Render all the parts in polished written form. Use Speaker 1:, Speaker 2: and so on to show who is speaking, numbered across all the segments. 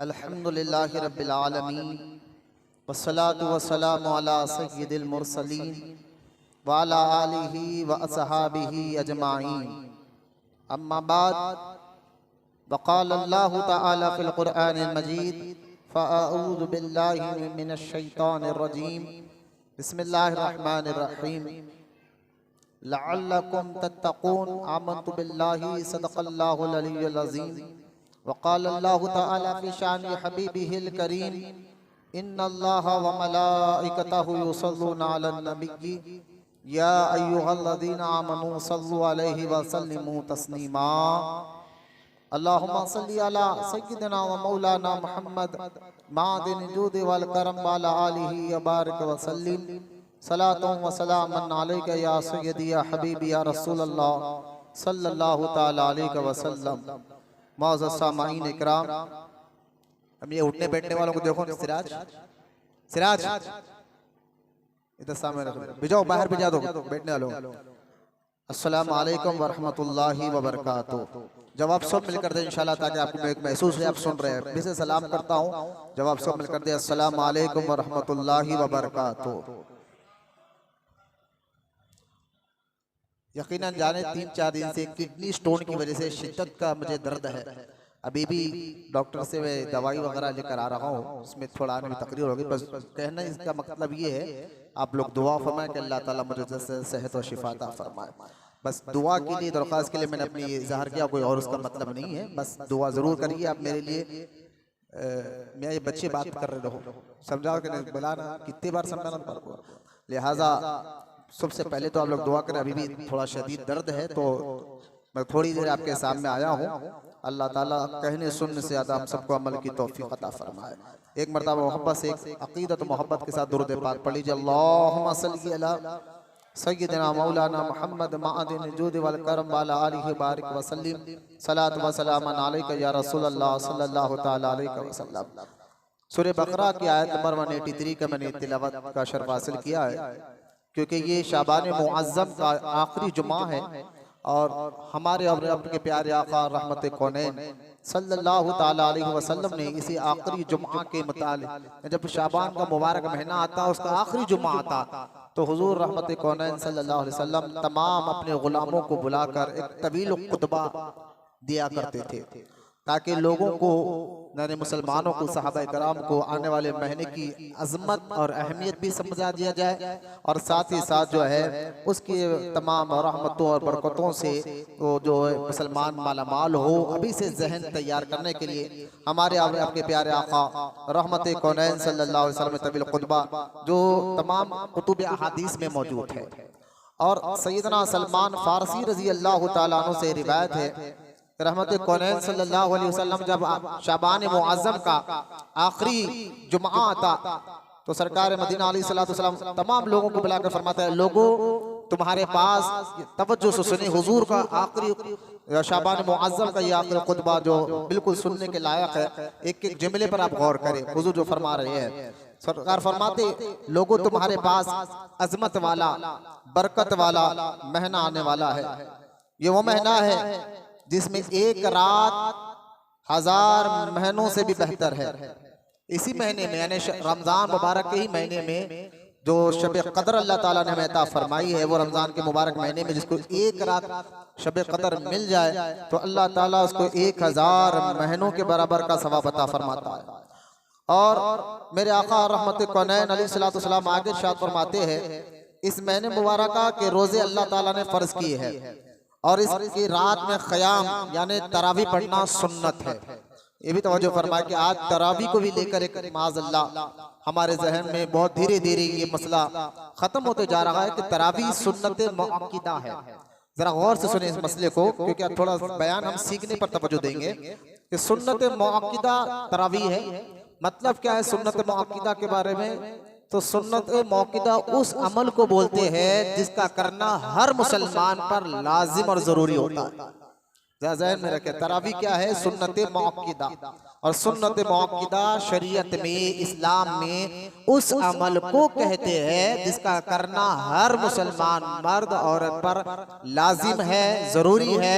Speaker 1: अल्हम्दुलिल्लाहि रब्बिल आलमीन वस्सलातु वस्सलामु अला सय्यिदिल मुरसलीन व अला आलिहि व अस्हाबिहि अजमाइन। अम्मा बाद वक़ाल अल्लाहु तआला फ़िल क़ुरआनिल मजीद फ़अऊज़ु बिल्लाहि मिनश शैतानिर रजीम बिस्मिल्लाहिर रहमानिर रहीम लअल्लकुम तत्तक़ून आमन्तु बिल्लाहि सदक़ल्लाहुल अलिय्युल अज़ीम। वक़ाल अल्लाहु तआला फ़ी शानि हबीबिहिल करीम इन्नल्लाहा व मलाइकतहु युसल्लूना अलन नबिय्यि या अय्युहल्लज़ीना आमनू सल्लु अलैहि व सल्लिमू तस्लीमा। अल्लाहुम्मा सल्लि अला सय्यिदिना व मौलाना मुहम्मद मादिन जूदि वल करम व अला आलिहि व बारिक व सल्लिम सलातुन व सलामन अलैका या सय्यदी या हबीबी या रसूलल्लाह सल्लल्लाहु तआला अलैहि वसल्लम। मौजूद सामाईन इकराम, हम ये उठने बैठने वालों को देखो। सिराज सिराज इधर सामने रख दो, भिजाओ बाहर भिजा दो बैठने वालों। अस्सलामु अलैकुम व रहमतुल्लाहि व बरकातुहू। जवाब सब मिलकर दे इंशाल्लाह, ताकि आपको एक महसूस है आप सुन रहे हैं। मैं से सलाम करता हूँ, जवाब सब मिलकर दे अस्सलामु अलैकुम व रहमतुल्लाहि व बरकातुहू। यकीनन जाने 3-4 दिन से किडनी स्टोन की वजह से शिद्दत का मुझे दर्द है। अभी भी डॉक्टर से मैं दवाई वगैरह लेकर आ रहा हूँ, उसमें थोड़ा आने में तकलीफ होगी। बस कहना इसका मतलब ये है, आप लोग दुआ फरमाएं कि अल्लाह ताला मुझे सेहत और शिफा अता फरमाए। बस दुआ के लिए, दरख्वास्त के लिए मैंने अपनी इजहार किया, कोई और उसका मतलब नहीं है। बस दुआ ज़रूर करिए आप मेरे लिए। मैं ये बच्चे बात कर रहे हो, समझाओ कि नहीं, बुलाना कितनी बार समझाना पड़ता। लिहाजा सबसे पहले तो आप लोग दुआ करें। अभी भी थोड़ा शदीद दर्द है, तो मैं थोड़ी देर आपके सामने आया हूँ। अल्लाह ताला कहने सुनने से ज़्यादा हम सबको अमल की तौफीक अता फरमाए। एक मरतबा मोहब्बत से, एक अकीदत मोहब्बत के साथ दुरूद पाक पढ़ लीजिए। अल्लाहुम्मा सल्लि अला सय्यिदिना मौलाना मुहम्मद मादिन जूदि वल करम व अला आलिहि बारिक व सल्लिम सलात व सलामन अलैका या रसूलल्लाह सल्लल्लाहु तआला अलैहि वसल्लम। सूरह बकरा की आयत नंबर 183 का मैंने तिलावत का शर्फ हासिल किया है, क्योंकि ये शाबान मुअज़्ज़म का आखिरी जुमा है और हमारे और आपके प्यारे आका रहमत कौनैन सल्लल्लाहु ताला अलैहि वसल्लम ने इसी आखिरी जुमा के मुतालिक, जब शाबान का मुबारक महीना आता, उसका आखिरी जुमा आता, तो हुजूर रहमत कौनैन सल्लल्लाहु अलैहि वसल्लम तमाम अपने गुलामों को बुलाकर एक तवील खुतबा दिया करते थे, ताकि लोगों को, यानी मुसलमानों को, सहाबा कराम को आने वाले महीने की अजमत और अहमियत भी समझा दिया जाए, और साथ ही साथ जो है उसकी तमाम रहमतों और बरकतों से वो जो मुसलमान मालामाल हो। अभी से जहन तैयार करने के लिए हमारे आपके प्यारे आका रहमत कौनैन सल्लल्लाहु अलैहि वसल्लम तवील खुतबा जो तमाम कुतुब अहादीस में मौजूद है। और सैयदना सलमान फारसी रजी अल्लाह तआला अन्हु से रिवायत है, रहमत कौनैन सल्लल्लाहु अलैहि वसल्लम जब शाबान मुअज़्ज़म का आखिरी जुमा आता, तो सरकार मदीना अलैहिस्सलातु वस्सलाम तमाम लोगों को बुलाकर फरमाता है, लोगों तुम्हारे पास तवज्जो से सुने, हुजूर का आखिरी शाबान मुअज़्ज़म का ये आखिरी खुतबा जो बिल्कुल सुनने के लायक है। एक एक जुमले पर आप गौर करें, हुजूर जो फरमा रहे हैं। सरकार फरमाते, लोगों तुम्हारे पास अजमत वाला, बरकत वाला महीना आने वाला है। ये वो महीना है जिसमें एक रात 1000 महीनों से भी बेहतर है। इसी महीने में, यानी रमजान मुबारक के ही महीने में, जो शब कदर अल्लाह ताला ने हमें अता फरमाई है, वो रमजान के मुबारक महीने में जिसको एक रात शब कदर मिल जाए, तो अल्लाह ताला उसको 1000 महीनों के बराबर का सवाब अता फरमाता है। और मेरे आका रहमत कौनैन अलैहिस्सलातु वस्सलाम आगे इरशाद फरमाते हैं, इस महीने मुबारक के रोजे अल्लाह ताला ने फर्ज किए हैं, और इसकी रात में ख़याम यानी तरावी पढ़ना सुन्नत है। ये भी तवज्जो फरमाए कि आज तरावी को भी लेकर एक माज़अल्लाह हमारे जहन में बहुत धीरे धीरे ये मसला खत्म होते जा रहा है कि तरावी सुन्नत मुअक्किदा है। जरा गौर से सुने इस मसले को, क्योंकि थोड़ा बयान हम सीखने पर तवज्जो देंगे कि सुन्नत मुअक्किदा तरावी है। मतलब क्या है सुन्नत मुअक्किदा के बारे में? तो सुन्नत मौक़िदा उस अमल को बोलते हैं जिसका करना हर मुसलमान पर लाजिम और जरूरी होता है। ज़हन में रखें, तरावी क्या है? सुन्नत मौक़िदा। और सुन्नत मौक़िदा शरीयत में, इस्लाम में उस अमल को कहते हैं जिसका करना हर मुसलमान मर्द औरत पर लाजिम है, जरूरी है।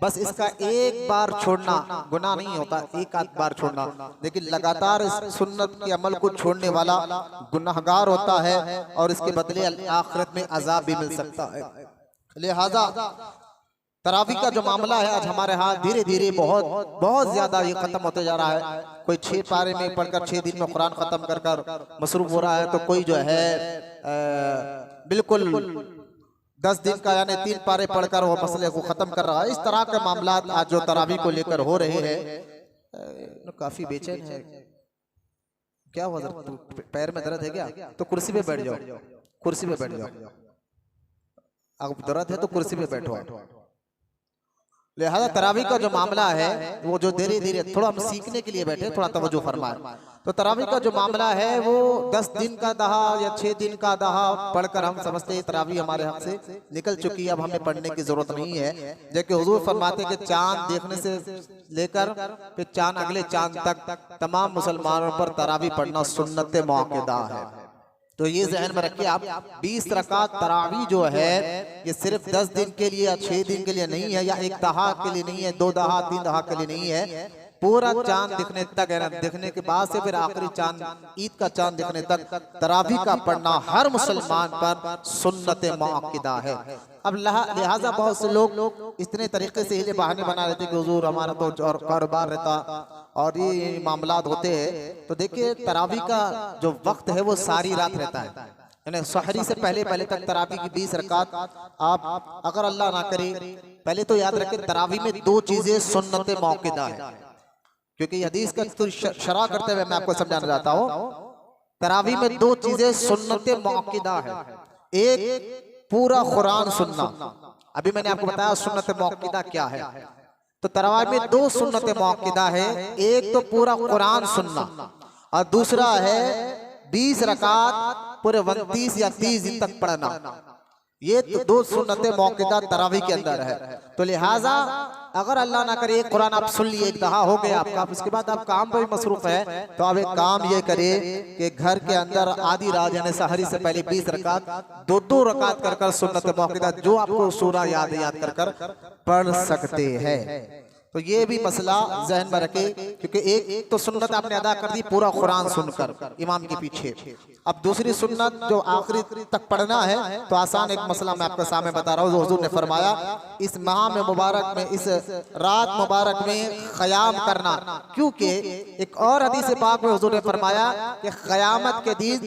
Speaker 1: बस इसका एक बार छोड़ना गुनाह नहीं होता, एक आध बार छोड़ना, लेकिन लगातार इस सुन्नत के अमल को छोड़ने वाला गुनाहगार होता है और इसके बदले आखिरत में अजाब भी मिल सकता है। लिहाजा तरावी का जो मामला है आज हमारे यहाँ धीरे धीरे बहुत ज्यादा ये खत्म होते जा रहा है। कोई 6 पारे में पढ़कर 6 दिन में कुरान खत्म कर कर मसरूफ हो रहा है, तो कोई जो है बिल्कुल 10 दिन का यानी 3 पारे पढ़कर वो मसले को खत्म कर रहा है। इस तरह के मामला आज जो तरावी को लेकर हो रहे हैं काफी बेचैन है। क्या हुआ, पैर में दर्द है क्या? तो कुर्सी पे बैठ जाओ, कुर्सी पे बैठ जाओ। अब दर्द है तो कुर्सी पे बैठो। लिहाजा तरावी का जो मामला है वो जो धीरे धीरे थोड़ा हम सीखने के लिए बैठे, थोड़ा तवज्जो फरमाए। तो तरावी का जो मामला है वो 10 दिन का दहा या 6 दिन का दहा पढ़कर हम समझते हैं तरावी हमारे हाथ से निकल चुकी है, अब हमें पढ़ने की जरूरत नहीं है। जबकि हुजूर फरमाते कि चांद देखने से लेकर फिर चांद अगले चांद तक तमाम मुसलमानों पर तरावी पढ़ना सुन्नत मुअक्कदा है। तो ये जहन में रखिए आप, 20 रकात तरावी जो है ये सिर्फ 10 दिन के लिए या 6 दिन के लिए नहीं है, या एक दहा के लिए नहीं है, 2 दहा 3 दहा के लिए नहीं है। पूरा चांद दिखने तक है, दिखने के बाद से फिर आखिरी चांद ईद का चांद दिखने तक तरावी का पढ़ना हर मुसलमान पर सुन्नत मुअक्कदा है। अब लिहाजा बहुत से लोग इतने तरीके से हिले बहाने बना लेते कि हुजूर हमारा तो और कारोबार रहता और ये मामलात होते हैं। तो देखिए तरावी का जो वक्त है वो सारी रात रहता है, यानी सहरी से पहले तक तरावी की 20 रकात आप अगर अल्लाह ना करे, पहले तो याद रखें तरावी में 2 चीजें सुन्नत मुअक्कदा है, क्योंकि हदीस का तो शरह करते हुए मैं आपको समझाना चाहता हूँ। तरावी में 2 चीजें सुन्नत मुअक्कदा है। एक पूरा कुरान सुनना, अभी मैंने आपको बताया सुन्नत मुअक्कदा क्या है। तो तरावी में 2 सुन्नत मुअक्कदा है, एक तो पूरा कुरान सुनना और दूसरा है 20 रकात पूरे 29 या 30 दिन तक पढ़ना। ये 2 सुन्नत मुअक्कदा तरावी के अंदर है। तो लिहाजा अगर अल्लाह ना करे कुरान आप सुन लिए, एक दहा हो गया आपका, उसके बाद आप काम पर भी मसरूफ है, तो आप एक काम ये करिए कि घर के अंदर आधी रात यानी सहरी से पहले 20 रकात 2-2 रकात कर कर सुन्नत मुअक्कदा जो आपको सूरा याद कर कर पढ़ सकते हैं। तो ये भी मसला जहन में रखे, क्योंकि एक तो सुन्नत आपने अदा कर दी पूरा कुरान सुनकर इमाम के पीछे। अब दूसरी सुन्नत जो आखिरी तक पढ़ना है, तो आसान एक मसला मैं आपके सामने बता रहा हूँ। हुजूर ने फरमाया इस माह में मुबारक में, इस रात मुबारक में क़याम करना, क्योंकि एक और हदीस पाक में हुजूर ने फरमाया कि क़यामत के दिन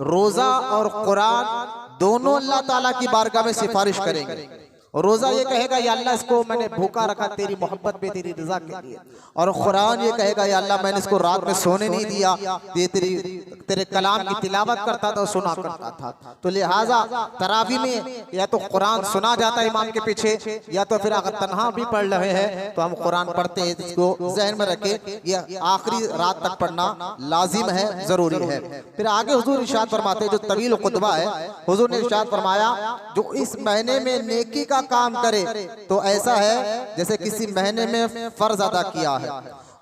Speaker 1: रोजा और कुरान दोनों अल्लाह ताला की बारगाह में सिफारिश करेंगे। और रोजा ये कहेगा या अल्लाह इसको मैंने भूखा रखा तेरी मोहब्बत पे, तेरी रजा के लिए, और कुरान ये कहेगा या अल्लाह मैंने इसको रात में सोने नहीं दिया, ये तेरे कलाम की तिलावत करता था, सुना करता था। तो लिहाजा तरावी में या तो कुरान सुना जाता है इमाम के पीछे, या तो फिर अगर तन्हा भी पढ़ रहे हैं तो हम कुरान पढ़ते हैं। इसको जहन में रखे, ये आखिरी रात तक पढ़ना लाजिम है, जरूरी है। फिर आगे हुजूर इरशाद फरमाते जो तवील खुतबा है, हुजूर ने इरशाद फरमाया जो इस महीने में नेकी का काम करे तो ऐसा है जैसे किसी महीने में फर्ज अदा किया है,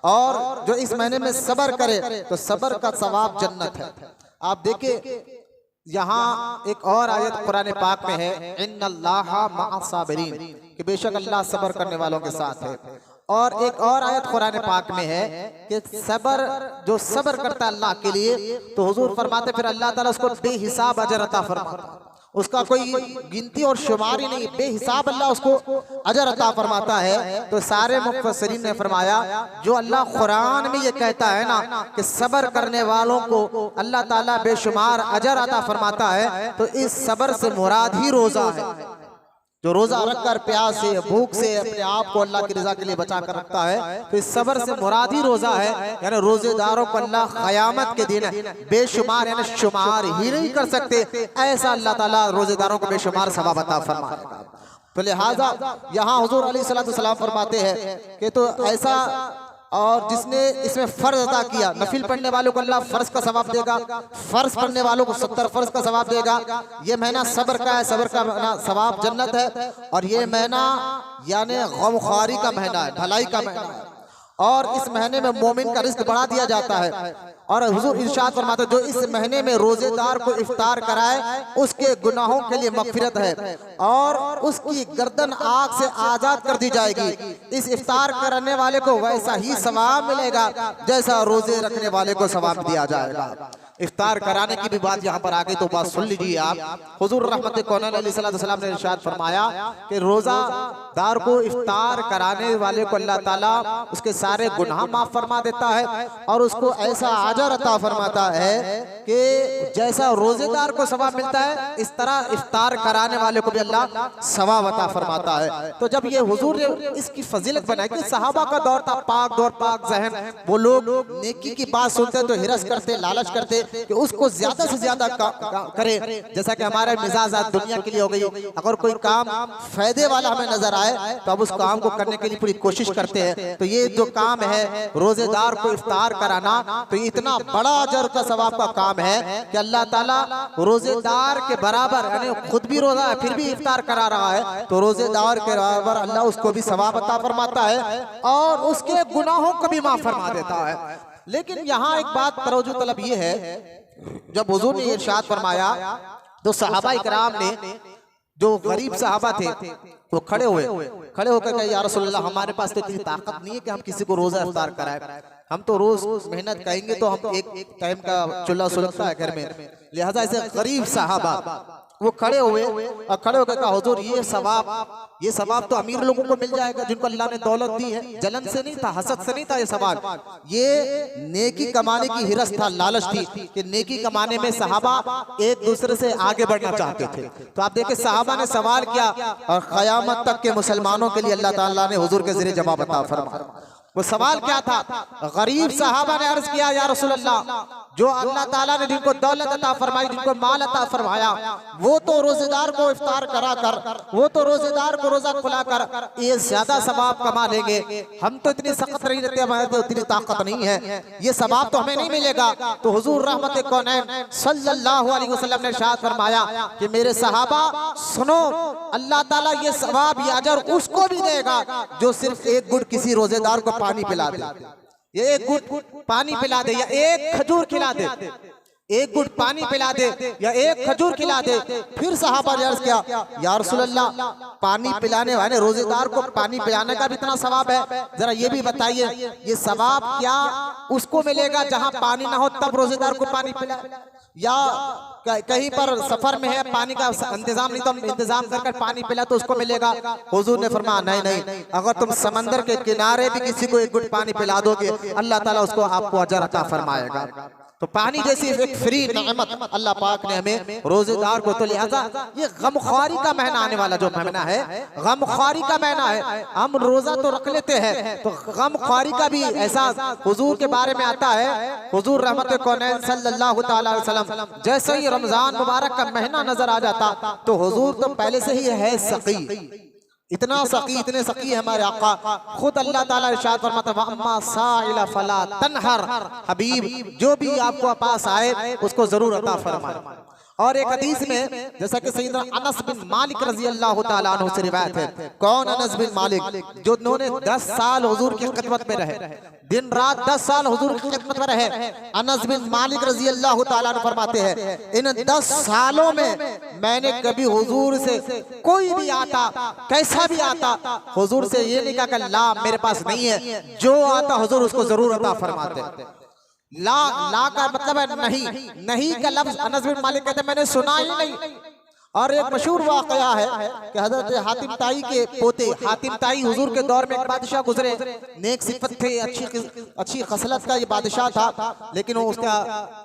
Speaker 1: और जो इस महीने में सबर करे तो सबर का सवाब जन्नत है। आप देखिए यहाँ एक और आयत कुरान पाक में है, इन्नल्लाहा मअस साबिरीन, कि बेशक अल्लाह सबर करने वालों के साथ है। और एक और आयत कुरान पाक में है कि सबर जो सबर करता है अल्लाह के लिए, तो हुजूर फरमाते फिर अल्लाह ताला उसको बेहिसाब अजर अता फरमाता, उसका कोई गिनती और शुमार ही नहीं, बेहिसाब अल्लाह उसको अजर अता फरमाता है। तो सारे मुफस्सिरीन ने फरमाया जो अल्लाह कुरान में ये कहता है ना कि सबर करने वालों को अल्लाह ताला बेशुमार अजर अता फरमाता है, तो इस सबर से मुराद ही रोजा है। जो रोजा रखकर प्यास से भूख से अपने आप को अल्लाह की रजा के लिए बचा कर रखता है, तो इस सबर से मुराद ही रोजा है। यानी रोजेदारों को अल्लाह क़यामत के दिन बेशुमार यानी शुमार ही नहीं कर सकते, ऐसा अल्लाह ताला रोजेदारों को बेशुमार सवाब अता फरमाएगा। तो लिहाजा यहाँ हुजूर अलैहिस्सलाम फरमाते हैं कि तो ऐसा, और जिसने इसमें फर्ज अदा किया, नफिल पढ़ने वालों को अल्लाह फर्ज का सवाब देगा, फर्ज पढ़ने वालों को 70 फर्ज का सवाब देगा। ये महीना सब्र का है, सब्र का महीना सवाब जन्नत है। और ये महीना यानी गमख्वारी का महीना है, भलाई का महीना है। और इस महीने में मोमिन का रिस्क बढ़ा दिया जाता है। और हुजूर इरशाद फरमाते जो इस महीने में रोजेदार को इफ्तार कराए उसके गुनाहों के लिए मगफिरत है और उसकी गर्दन आग से आजाद कर दी जाएगी। इस इफ्तार करने वाले को वैसा ही सवाब मिलेगा जैसा रोजे रखने वाले को सवाब दिया जाएगा। इफ्तार कराने की भी बात यहाँ पर आ गई तो बात सुन लीजिए आप। हुजूर रहमत कौनैन अलैहिस्सलाम ने इरशाद फरमाया कि रोजादार को इफ्तार कराने वाले को अल्लाह ताला उसके सारे गुनाह माफ फरमा देता है और उसको ऐसा अजर अता फरमाता है कि जैसा रोजेदार को सवाब मिलता है इस तरह इफ्तार कराने वाले को भी अल्लाह सवाब अता फरमाता है। तो जब ये हुजूर ने इसकी फजीलत बनाई कि सहाबा का दौर था पाक दौर पाक ज़हन, वो लोग नेकी की बात सुनते तो हिरस करते लालच करते कि उसको ज्यादा से ज्यादा करे। जैसा कि हमारे मिजाज आज दुनिया के लिए हो गई, अगर कोई काम फायदे वाला हमें नजर आए तो अब उस काम को करने के लिए पूरी कोशिश करते हैं। तो ये जो काम है रोजेदार को इफ्तार कराना, तो ये इतना बड़ा अजर का सवाब का काम है कि अल्लाह ताला रोजेदार के बराबर, यानी खुद भी रोजा है फिर भी इफ्तार करा रहा है तो रोजेदार के बराबर अल्लाह उसको भी सवाब अता फरमाता है और उसके गुनाहों को भी माफ फरमा देता है। लेकिन यहाँ एक बात तवज्जो तलब ये है, जब हुजूर ने इरशाद फरमाया तो सहाबा इकराम ने, जो गरीब सहाबा थे, वो खड़े होकर कहे या रसूलल्लाह हमारे पास तो इतनी ताकत नहीं है कि हम किसी को रोजा इफ्तार कराएं, हम तो रोज मेहनत करेंगे तो हम एक टाइम का चूल्हा सुलगता है घर में, लिहाजा ऐसे गरीब सहाबा वो खड़े हुए और खड़े होकर कहा हुजूर ये सवाब तो अमीर लोगों को मिल जाएगा जिनको अल्लाह ने दौलत दी है। जलन से नहीं था, हसद से नहीं था ये सवाल, ये नेकी कमाने की हिरस था, लालच थी कि नेकी कमाने में सहाबा एक दूसरे से आगे बढ़ना चाहते थे। तो आप देखिए सहाबा ने सवाल किया और क़यामत तक के मुसलमानों के लिए अल्लाह ताला ने हुजूर के ज़रिए जवाब अता फरमाया। वो सवाल क्या था? गरीब सहाबा ने अर्ज किया या रसूल अल्लाह, जो अल्लाह ताला ने जिनको दौलत अता फरमाई, जिनको माल अता फरमाया, वो तो रोजेदार को इफ्तार करा कर, वो तो रोजेदार को रोजा खुला कर ये ज्यादा सवाब कमा लेंगे, हम तो इतनी सख्त नहीं रहते, हमारे तो इतनी ताकत नहीं है, ये सवाब तो हमें नहीं मिलेगा। तो हुजूर रहमत कौनैन सल्लल्लाहु अलैहि वसल्लम ने इरशाद फरमाया कि मेरे सहाबा सुनो, अल्लाह ताला ये सवाब ये अजर उसको भी देगा जो सिर्फ एक गुट किसी रोजेदार को पानी पिला दे, ये एक गुट पानी पिला दे या एक खजूर खिला दे, एक गुट पानी पिला दे या एक खजूर खिला दे। फिर सहाबा ने अर्ज किया या रसूलल्लाह पानी पिलाने वाले रोजेदार को पानी पिलाने का भी इतना सवाब है, जरा ये भी बताइए ये सवाब क्या उसको मिलेगा जहां पानी ना हो तब रोजेदार को पानी पिलाए, या कहीं पर सफर में है पानी का इंतजाम नहीं तो इंतजाम कर पानी पिला तो उसको मिलेगा? हुजूर ने फरमाया नहीं, अगर तुम समंदर के किनारे भी किसी को एक गुट पानी पिला दोगे अल्लाह ताला उसको आपको अजर अता फरमाएगा। तो पानी जैसी एक फ्री नेमत अल्लाह पाक ने हमें रोजेदार को, तो लिहाजा ये गमख्वारी का महीना आने वाला जो महीना है, गमख्वारी का महीना है। हम रोजा तो रख लेते हैं तो गमख्वारी का भी एहसास हुजूर के बारे में आता है। हुजूर रहमत कौनैन सल्लल्लाहु तआला अलैहि वसल्लम जैसे ही रमजान मुबारक का महीना नजर आ जाता तो हुजूर तो पहले से ही है सकी, इतना सकी, इतने सकी है हमारे आका। खुद अल्लाह ताला इरशाद फरमाता है अम्मा साइला फला तनहर, हबीब जो भी आपको पास आए उसको जरूर अता फरमाए। और एक हदीस में जैसा कि सैयदना अनस बिन मालिक रजी अल्लाह तआला अन्हु से रिवायत है, कौन अनस बिन मालिक जो उन्होंने 10 साल हुजूर की खिदमत में रहे, दिन रात 10 साल हुजूर की खिदमत में रहे। अनस बिन मालिक रजी अल्लाह तआला अन्हु फरमाते हैं इन 10 सालों में मैंने कभी हुजूर से कोई भी आता, कैसा भी आता, हुजूर से ये नहीं कहा ला मेरे पास नहीं है, जो आता हुजूर उसको जरूर अता फरमाते। ला का मतलब है नहीं का लफ्ज अनस बिन मालिक कहते मैंने सुना ही नहीं। और एक मशहूर वाकया है कि हजरत हातिम ताई के पोते हातिम ताई हुजूर के दौर में एक बादशाह गुजरे, नेक सिफत थे, अच्छी खसलत का ये बादशाह था, लेकिन उसका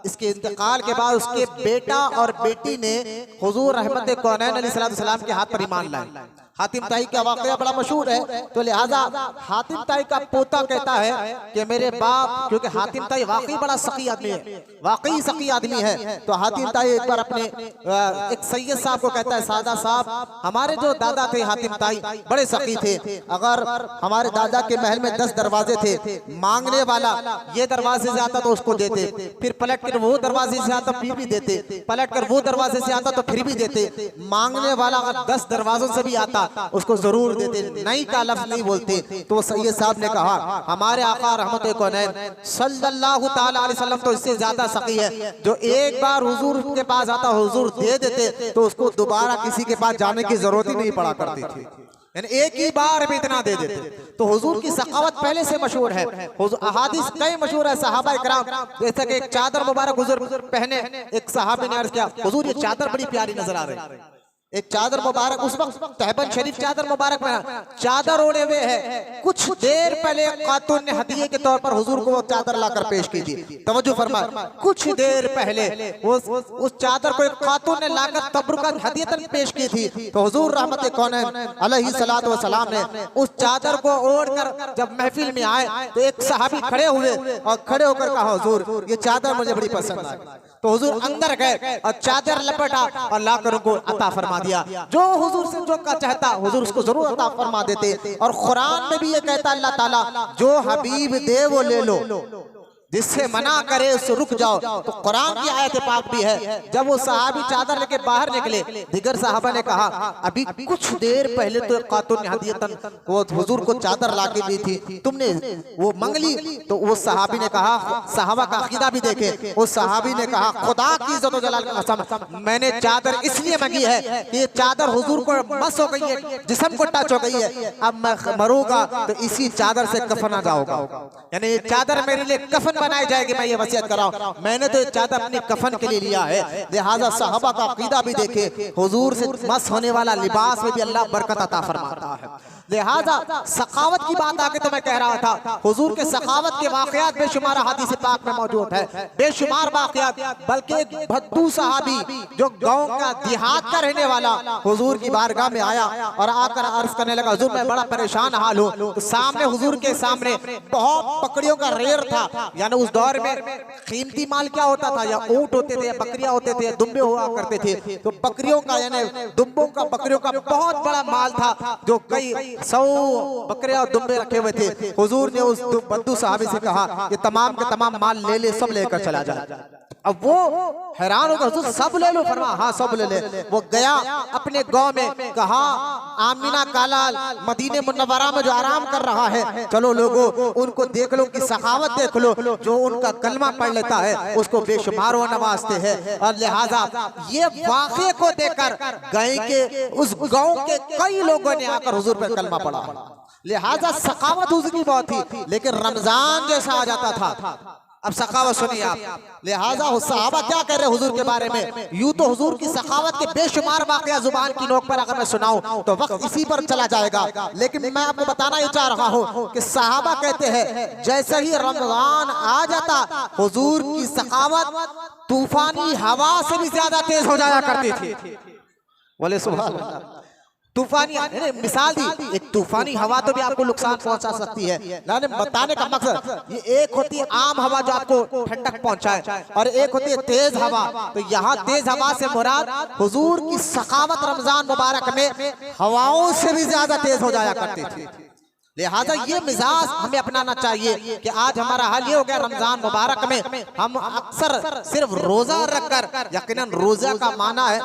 Speaker 1: इसके इंतकाल के बाद उसके बेटा और बेटी ने हुजूर रहमत कौनैन अलैहिस्सलाम के हाथ पर ईमान लाए। हातिम ताई का वाकया बड़ा मशहूर है, तो लिहाजा हातिम ताई का पोता कहता है कि मेरे बाप, क्योंकि हातिम ताई वाकई बड़ा सकी आदमी है, वाकई सकी आदमी है, तो हातिम ताई एक बार अपने एक सैयद साहब को कहता है सादा साहब हमारे जो दादा थे हातिम ताई बड़े सकी थे, अगर हमारे दादा के महल में 10 दरवाजे थे, मांगने वाला ये दरवाजे से आता तो उसको देते, फिर पलट कर वो दरवाजे से आता फिर भी देते, पलट कर वो दरवाजे से आता तो फिर भी देते, मांगने वाला अगर 10 दरवाजों से भी आता होता उसको जरूर देते, नहीं का लफ्ज नहीं बोलते। तो सैयद साहब ने कहा हमारे आका रहमत कौनैन सल्लल्लाहु ताला अलैहि वसल्लम तो इससे ज्यादा सकी है, जो एक बार हुजूर के पास आता हुजूर दे देते तो उसको दोबारा किसी के पास जाने की जरूरत ही नहीं पड़ा करती थी, यानी एक ही बार में इतना दे देते। तो हुजूर की सखावत पहले से मशहूर है, अहादीस कई मशहूर है। सहाबा इकराम जैसे कि एक चादर मुबारक हुजूर पहने, एक सहाबी ने अर्ज किया हुजूर ये चादर बड़ी प्यारी नजर आ रही है। एक चादर मुबारक, उस वक्त तहबन शरीफ चादर मुबारक में चादर ओढ़े हुए है। कुछ देर पहले खातून ने हदिये के तौर पर हुजूर को वो चादर लाकर पेश की थी। तवज्जो फरमाए, कुछ देर पहले उस चादर को एक खातून ने लाकर तबरुकत हदियतन पेश की थी। तो हुजूर रहमत कौनैन अलैहि सलातो व सलाम ने उस चादर को ओढ़कर जब महफिल में आए तो एक सहाबी खड़े हुए और खड़े होकर कहा हुजूर ये चादर मुझे बड़ी पसंद आई। तो हुजूर अंदर गए और चादर लपेटा और लाकर उनको अता फरमा दिया। जो हुजूर से जो का चाहता हुजूर उसको जरूर अता फरमा देते। और कुरान में भी ये कहता अल्लाह ताला जो हबीब दे वो ले लो, जिससे मना करे उससे रुक जाओ। तो कुरान की आयत पाक भी है, जब वो सहाबी चादर लेके बाहर निकले दिगर साहबा ने कहा अभी कुछ देर पहले तो खातून ने हदियतन वो हुजूर को चादर लाके दी थी, तुमने वो मंगली। तो वो सहाबी ने कहा, सहाबा का अकीदा भी देखे, उस सहाबी ने कहा खुदा की इज्जत व जलाल की कसम मैंने चादर इसलिए मांगी है कि ये चादर हुजूर को मस हो गई है, जिस्म को टच हो गई है, अब मैं मरूंगा तो इसी चादर से कफन जाऊंगा, यानी ये चादर मेरे लिए कफन बनाई जाएगी। मैं ये वसीयत कर रहा हूं, मैंने तो ये चादर अपनी कफन के लिए लिया है। लिहाजा सहाबा का अकीदा भी देखे, हुजूर से मस होने वाला लिबास में भी अल्लाह बरकत अता फरमाता है। लिहाजा सखावत की बात आगे तो मैं कह रहा था, हुजूर के सखावत के वाकयात बेशुमार हदीस पाक में मौजूद है, बेशुमार वाकयात। बल्कि एक भद्दू सहाबी जो गांव का देहात का रहने वाला हुजूर की बारगाह में आया और आकर अर्ज करने लगा हुजूर मैं बड़ा परेशान हाल हूँ। तो सामने हुजूर के सामने बहुत बकरियों का रेर था, यानी उस दौर में कीमती माल क्या होता था, या ऊंट होते थे या बकरियां होते थे, दुम्बे हुआ करते थे। तो बकरियों का यानी दुम्बों का बकरियों का बहुत बड़ा माल था, जो कई 100 बकरियां और दुम्बे रखे हुए थे। हुजूर ने उस बद्दू साहबी से कहा ये तमाम के तमाम माल ले ले, सब लेकर चला जा। अब वो हैरान होगा हुजूर सब ले लो, फरमा हाँ सब ले ले। वो गया अपने गांव में, कहा आमिना कालाल मदीने मुन्नवरा में जो आराम कर रहा है, चलो लोगों उनको देख लो कि सखावत देख लो, जो उनका कलमा पढ़ लेता है उसको बेशुमार वो नवाजते हैं। और लिहाजा ये वाक़े को देखकर गए के उस गांव के कई लोगों ने आकर हुजूर पे कलमा पढ़ा। लिहाजा सखावत हुजूर की बहुत थी, लेकिन रमजान जैसा आ जाता था। अब सखावत सुनिए आप, लिहाजा सहाबा क्या कह रहे हुजूर के बारे में। यूं तो हुजूर की सखावत के बेशुमार वाक़या जुबान की नोक पर अगर मैं सुनाऊं तो वक्त इसी पर चला जाएगा, लेकिन मैं आपको बताना ही चाह रहा हूं कि सहाबा कहते हैं जैसे ही रमजान आ जाता हुजूर की सखावत तूफानी हवा से भी ज्यादा तेज हो जाया करती थी। बोले सुभान अल्लाह। तूफानी मिसाल दी, एक तूफानी हवा तो भी आपको नुकसान पहुंचा सकती है, लेकिन बताने का मकसद ये एक होती है आम हवा जो आपको ठंडक पहुंचाए और एक होती है तेज हवा। तो यहाँ तेज हवा से मुराद हुजूर की सखावत रमजान मुबारक में हवाओं से भी ज्यादा तेज हो जाया करती थी। लिहाजा ये मिजाज हमें अपनाना चाहिए कि आज हमारा हाल ये हो गया रमजान मुबारक में हम अक्सर सिर्फ रोजा रखकर, यकीनन रोजा का माना है,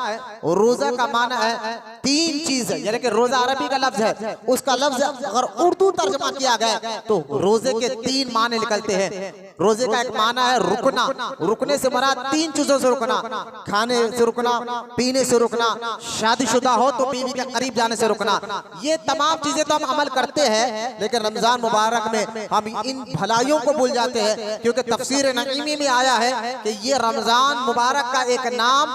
Speaker 1: रोजा का माना है 3 चीज है, यानी कि रोजा अरबी का लफ्ज है, उसका लफ्ज अगर उर्दू तर्जमा किया गया तो रोजे के 3 माने निकलते हैं। रोजे का एक माना है रुकना, रुकने से मुराद 3 चीजों से रुकना, खाने से रुकना, पीने से रुकना, शादीशुदा हो तो बीवी के करीब जाने से रुकना। ये तमाम चीजें तो हम अमल करते हैं, लेकिन रमजान मुबारक में हम इन भलाइयों को भूल जाते हैं, क्योंकि तफसीर नईमी में आया है कि ये रमजान मुबारक का एक नाम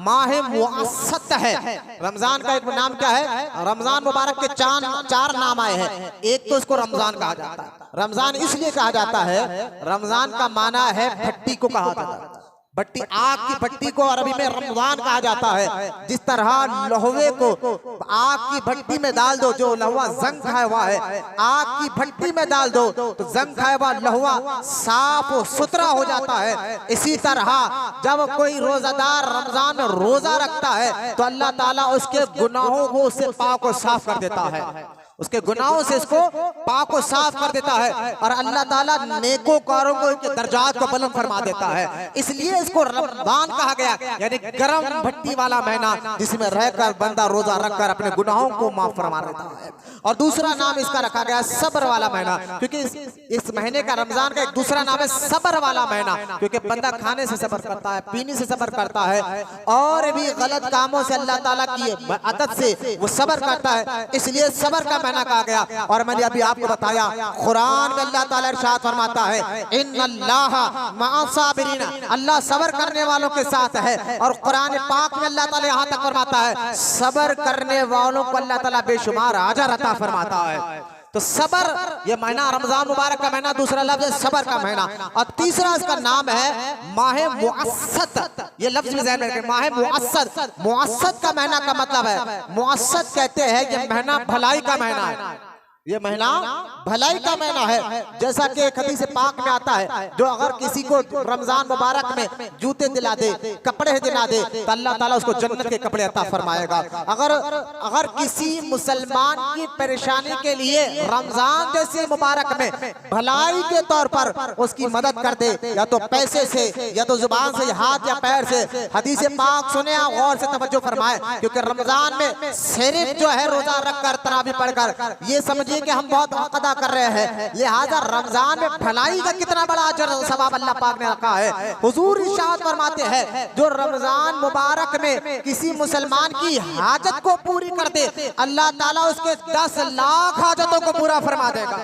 Speaker 1: माह मुअस्सत है। रमजान का एक नाम क्या है? रमजान मुबारक के 4 नाम आए हैं। एक तो इसको रमजान कहा जाता है, रमजान इसलिए कहा जाता है, रमजान का माना है भट्टी को कहा जाता है, भट्टी आग की भट्टी को अरबी में रमजान कहा जाता है। जिस तरह लोहे को आग की भट्टी में डाल दो, जो लहुआ जंग खाए हुआ है आग की भट्टी में डाल दो तो जंग खाए हुआ लहुआ साफ और सुथरा हो जाता है। इसी तरह जब कोई रोजादार रमजान में रोजा रखता है तो अल्लाह ताला उसके गुनाहों को उससे पाक और साफ कर देता है। उसके गुनाहों से इसको पाक और साफ कर देता है और अल्लाह ताला नेकोकारों को इनके दर्जात को बुलंद फरमा देता है। इसलिए इसको रमजान कहा गया, यानी गरम भट्टी वाला महीना जिसमें रहकर बंदा रोजा रखकर अपने गुनाहों को माफ फरमा देता है। और दूसरा नाम इसका रखा गया सब्र वाला महीना, क्योंकि इस महीने का रमजान का एक दूसरा नाम है सब्र वाला महीना, क्योंकि बंदा खाने से सब्र करता है, पीने से सब्र करता है और भी गलत कामों से अल्लाह ताला की आदत से वो सब्र करता है, इसलिए सब्र का महीना कहा गया। और मैंने अभी आपको बताया कुरान में अल्लाह ताला इरशाद फरमाता है इन्नल्लाह मअस-साबिरीन, अल्लाह सब्र करने वालों के साथ है। और कुरान पाक में अल्लाह ताला यहाँ तक फरमाता है सब्र करने वालों को अल्लाह ताला बेशुमार अजर अता फरमाता है। तो सब्र ये महीना रमजान मुबारक का महीना, दूसरा लफ्ज है सब्र का महीना। और तीसरा इसका नाम है माह मुअस्सद, ये लफ्ज भी ज़हन में रखें, माह मुअस्सद। मुअस्सद का महीना का मतलब है, मुअस्सद कहते हैं ये महीना भलाई का महीना है, ये महीना भलाई का महीना है। जैसा कि एक हदीस पाक में आता है जो अगर किसी को रमजान मुबारक में जूते दिला दे, कपड़े दिला दे तो अल्लाह ताला उसको जन्नत के कपड़े अता फरमाएगा। अगर किसी मुसलमान की परेशानी के लिए रमजान जैसे मुबारक में भलाई के तौर पर उसकी मदद कर दे, या तो पैसे से या तो जुबान से, हाथ या पैर से, हदीस पाक सुने गौर से तवज्जो फरमाए, क्योंकि रमजान में सिर्फ जो है रोजा रखकर तरावी पढ़कर ये समझिए कि हम बहुत हक अदा कर रहे हैं। लिहाजा रमजान में भलाई का कितना बड़ा अजर सवाब अल्लाह पाक ने रखा है। हुजूर इरशाद फरमाते हैं जो रमजान मुबारक में किसी मुसलमान की हाजत को पूरी कर दे, अल्लाह ताला उसके 10 लाख हाजतों को पूरा फरमा देगा।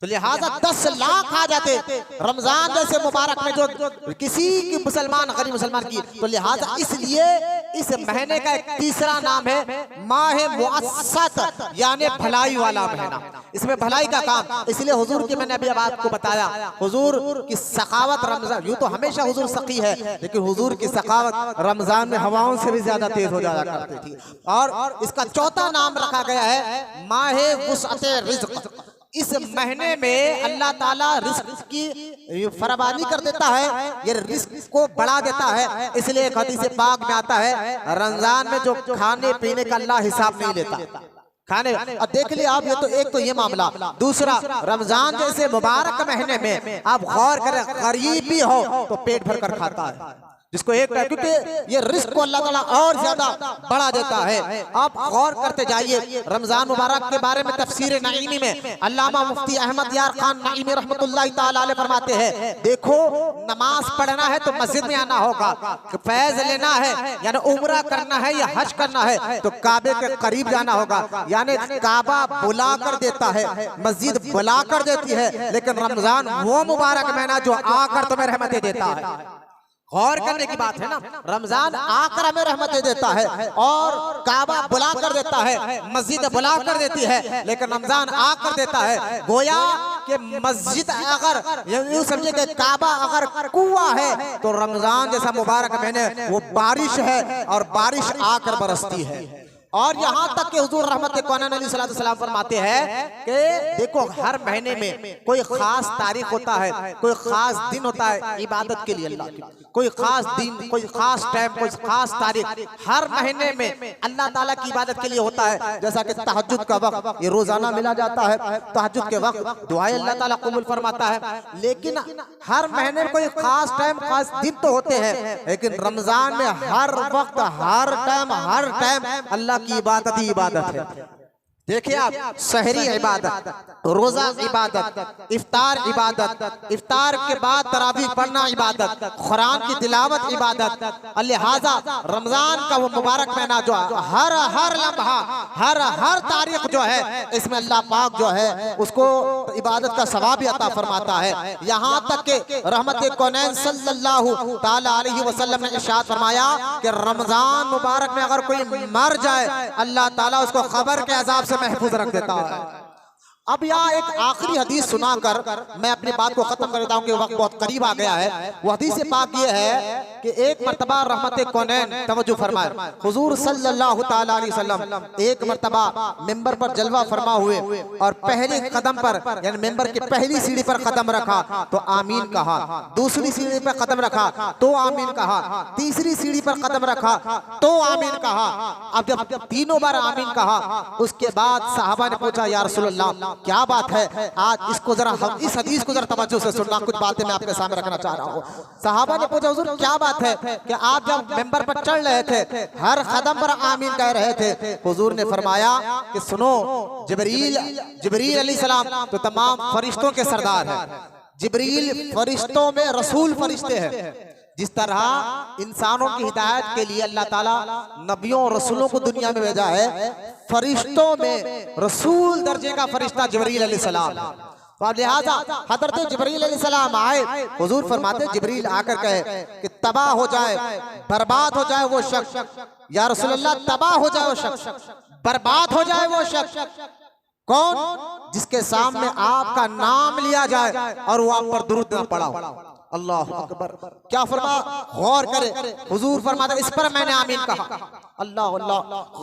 Speaker 1: तो लिहाजा 10 लाख हाजते रमजान जैसे मुबारक में जो किसी की मुसलमान गरीब मुसलमान की, तो लिहाजा इसलिए इस महीने का एक तीसरा नाम है माह मुअस्सद, यानी भलाई वाला महीना। इसमें भलाई का काम, इसलिए हुजूर की मैंने अभी अब आपको बताया हुजूर की सखावत रमजान, यूं तो हमेशा हुजूर सखी है, लेकिन हुजूर की सखावत रमजान में हवाओं से भी ज्यादा तेज हो जाया करती थी। और इसका चौथा नाम रखा गया है माह वुसअते रिज़्क। इस महीने में अल्लाह ताला रिस्क की फरावानी कर देता है, ये रिस्क को बढ़ा देता है। इसलिए एक हदीस पाक में आता है रमजान में जो खाने पीने का अल्लाह हिसाब नहीं लेता, खाने। और देख लिया आप, ये तो एक तो ये मामला। दूसरा, रमजान जैसे मुबारक महीने में आप गौर करें, गरीब भी हो तो पेट भर कर खाता है, जिसको एक, क्योंकि ये रिस्क को अल्लाह ताला और ज्यादा बढ़ा देता है। आप गौर करते जाइए रमजान मुबारक के बारे में। तफसीर नईमी में अल्लामा मुफ्ती अहमद यार खान नईमी रहमतुल्लाह ताला अलैह फरमाते हैं देखो नमाज पढ़ना है तो मस्जिद में आना होगा, फैज लेना है यानी उम्रा करना है या हज करना है तो काबे के करीब जाना होगा, यानी काबा बुला कर देता है, मस्जिद बुला कर देती है। लेकिन रमजान वो मुबारक महीना जो आकर तुम्हें रहमतें देता है। गौर करने की बात है ना, रमजान आकर हमें रहमतें देता है और काबा बुला कर देता है, मस्जिद बुला कर देती है, लेकिन रमजान आकर देता है। गोया कि मस्जिद अगर यूं समझे कि काबा अगर कुआं है तो रमजान जैसा मुबारक महीने वो बारिश है और बारिश आकर बरसती है। और यहाँ तक कि हुजूर रहमत कौनैन अलैहिस्सलाम फरमाते हैं कि देखो हर महीने में कोई खास तारीख होता है, कोई खास दिन होता है इबादत के लिए अल्लाह की, कोई खास दिन, कोई खास टाइम, कोई खास तारीख हर महीने में अल्लाह ताला की इबादत के लिए होता है। जैसा कि तहज्जुद का वक्त ये रोजाना मिला जाता है, तहज्जुद के वक्त दुआएं अल्लाह ताला कबूल फरमाता है। लेकिन हर महीने में कोई खास टाइम, खास दिन तो होते हैं, लेकिन रमजान में हर वक्त, हर टाइम अल्लाह की इबादत ही इबादत है। देखिए आप, सहरी इबादत, रोजा इबादत, इफ्तार इबादत, इफ्तार के बाद तरावीह पढ़ना इबादत, कुरान की तिलावत इबादत। लिहाजा रमजान का वो मुबारक महीना जो हर लम्हा, हर तारीख जो है इसमें अल्लाह पाक जो है उसको इबादत का सवाब भी अता फरमाता है। यहाँ तक के रहमत कौनैन सल्लल्लाहु ताला अलैहि वसल्लम ने इरशाद फरमाया कि रमजान मुबारक में अगर कोई मर जाए अल्लाह ताला उसको खबर के अजाब से महफूज रख देता है। अब यहाँ एक आखिरी हदीस सुनाकर मैं अपनी बात को खत्म कर देता हूँ कि वक्त बहुत करीब आ गया है। वो हदीस पाक ये है कि एक मर्तबा रहमत कौनैन, तवज्जो फरमाए, हुजूर सल्लल्लाहु ताला अलैहि वसल्लम एक मर्तबा मिंबर पर जलवा फरमा हुए और पहले कदम पर यानी मिंबर की पहली सीढ़ी पर कदम रखा तो आमीन कहा, दूसरी सीढ़ी पर कदम रखा तो आमीन कहा, तीसरी सीढ़ी पर कदम रखा तो आमीन कहा। अब जब तीनों बार आमीन कहा उसके बाद सहाबा ने पूछा या रसूलल्लाह क्या बात है, आज इसको जरा हम इस हदीस को जरा तवज्जो से सुनना, कुछ बातें मैं आपके सामने रखना चाह रहा हूँ। सहाबा ने पूछा हुजूर क्या बात है कि आप जब मिंबर पर चढ़ रहे थे हर कदम पर आमीन कह रहे थे। हुजूर ने फरमाया कि सुनो, जिब्रील अलैहिस्सलाम तो तमाम फरिश्तों के सरदार है, जिब्रील फरिश्तों में रसूल फरिश्ते हैं। जिस तरह इंसानों की हिदायत के लिए अल्लाह ताला नबियों और रसूलों को दुनिया में भेजा है, फरिश्तों में रसूल दर्जे का फरिश्ता जिब्रील अलैहिस्सलाम। तो लिहाजा हजरत जिब्रील अलैहिस्सलाम आए, हुजूर फरमाते जिब्रील आकर कहे कि तबाह हो जाए, बर्बाद हो जाए वो शख्स, या रसूलल्लाह तबाह हो जाए वो शख्स, बर्बाद हो जाए वो शख्स कौन, जिसके सामने आपका नाम लिया जाए और वो आप पर दुरूद न पड़ा हो। अल्लाह अकबर, क्या फरमा, गौर करे, हुजूर फरमाते इस पर मैंने आमीन कहा। अल्लाह अल्लाह,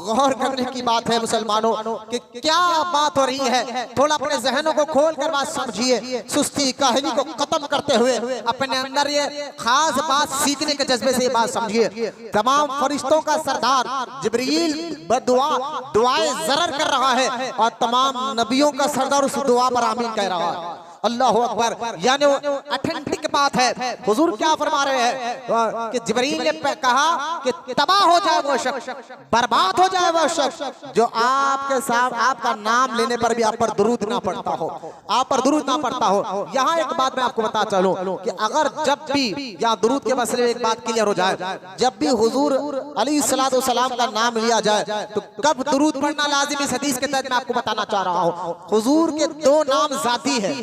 Speaker 1: गौर करने की बात है मुसलमानों कि क्या बात हो रही है। थोड़ा अपने जहनों को खोल कर बात समझिए, सुस्ती काहली को खत्म करते हुए अपने अंदर ये खास बात सीखने के जज्बे से ये बात समझिए। तमाम फरिश्तों का सरदार जिब्रील बदुआ दुआए जरर कर रहा है और तमाम नबियों का सरदार उस दुआ पर आमीन कह रहा है। अल्लाह अकबर, यानी ऑथेंटिक बात है। हुजूर क्या फरमा रहे हैं कि जिब्रील ने कहा कि तबाह हो जाए वो शख्स, बर्बाद हो जाए वो शख्स जो आपके साथ आपका नाम लेने पर भी आप पर दुरूद ना पड़ता हो, आप पर दुरूद ना पड़ता हो। यहाँ एक बात मैं आपको बता चलूं कि अगर जब भी या दुरूद के मसले में एक बात क्लियर हो जाए, जब भी हुजूर अलैहिस्सलातु वस्सलाम का नाम लिया जाए तो कब दुरूद पढ़ना लाजिम, इस हदीस के तहत मैं आपको बताना चाह रहा हूँ। हुजूर के दो नाम जाती है,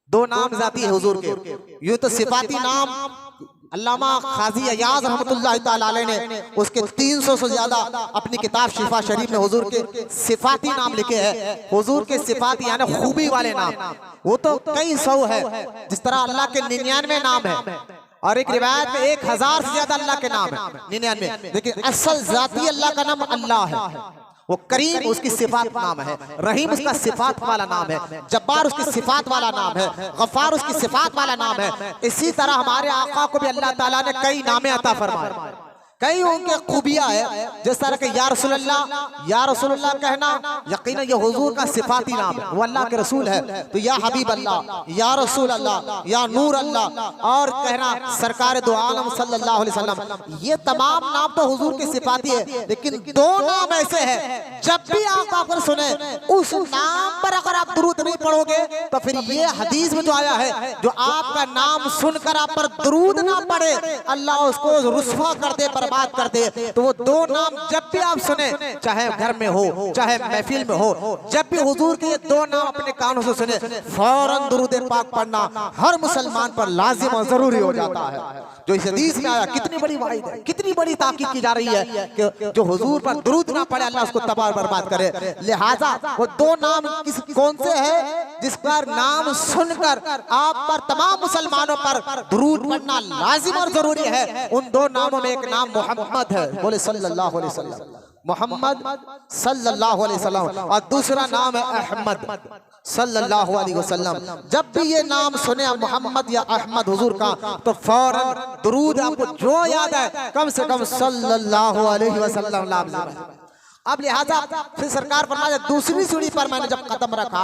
Speaker 1: दो नाम जाती है हुजूर के। यूं तो सिफाती नाम अल्लामा खाजी अयाज रहमतुल्लाह ताला अलैह ने उसके 300 से ज्यादा अपनी किताब शिफा शरीफ में हुजूर के सिफाती नाम लिखे हैं। हुजूर के सिफाती यानी खूबी वाले नाम वो तो कई सौ है, जिस तरह अल्लाह के 99 नाम है और एक रिवायत में 1000 से ज्यादा अल्लाह के नाम है 99, लेकिन असल जाती अल्लाह का नाम अल्लाह है। वो करीम उसकी सिफात नाम है, रहीम उसका सिफात वाला नाम है, जब्बार उसकी सिफात वाला नाम है, गफ्फार उसकी सिफात वाला नाम है। इसी तरह हमारे आका को भी अल्लाह ताला ने कई नामे अता फरमाए, कई उनके खूबियां है। जिस तरह के या रसूलल्लाह कहना यकीनन ये हुजूर का सिफाती नाम है, वो अल्लाह के रसूल है। तो या हबीब अल्लाह, या रसूल अल्लाह, या नूर अल्लाह और कहना सरकार दो आलम सल्लल्लाहु अलैहि वसल्लम, ये तमाम नाम तो हुजूर के सिफाती है। लेकिन दो नाम ऐसे हैं जब भी आप आकर सुने उस नाम पर अगर आप दुरूद नहीं पढ़ोगे तो फिर ये हदीस में जो आया है, जो आपका नाम सुनकर आप पर दुरूद ना पड़े अल्लाह उसको रुस्वा कर दे, बात कर दे। तो वो दो नाम जब भी आप सुने, चाहे घर में हो चाहे महफिल में हो, जब भी हुजूर के ये दो नाम अपने कानों से सुने फौरन दुरूद पाक पढ़ना हर मुसलमान पर लाजिम और जरूरी हो जाता है। जो इस हदीस में आया कितनी बड़ी वाइद है, कितनी बड़ी ताकीद की जा रही है कि जो हुजूर पर दुरूद ना पड़े अल्लाह उसको तबाह बर्बाद करे। लिहाजा वो दो नाम कौन से है जिस पर नाम सुनकर आप पर तमाम मुसलमानों पर दुरूद पढ़ना लाजिम और जरूरी है। उन दो नामों में एक नाम मोहम्मद है, बोले सल्लल्लाहु अलैहि वसल्लम, मोहम्मद सल्लल्लाहु अलैहि वसल्लम, और दूसरा नाम है अहमद सल्लल्लाहु अलैहि वसल्लम। जब भी ये नाम सुने मोहम्मद या अहमद हुजूर का तो फौरन दुरूद आपको जो याद है कम से कम सल्लल्लाहु अलैहि वसल्लम लाजिम है। अब लिहाजा फिर सरकार फरमाया दूसरी सीढ़ी पर मैंने जब कदम रखा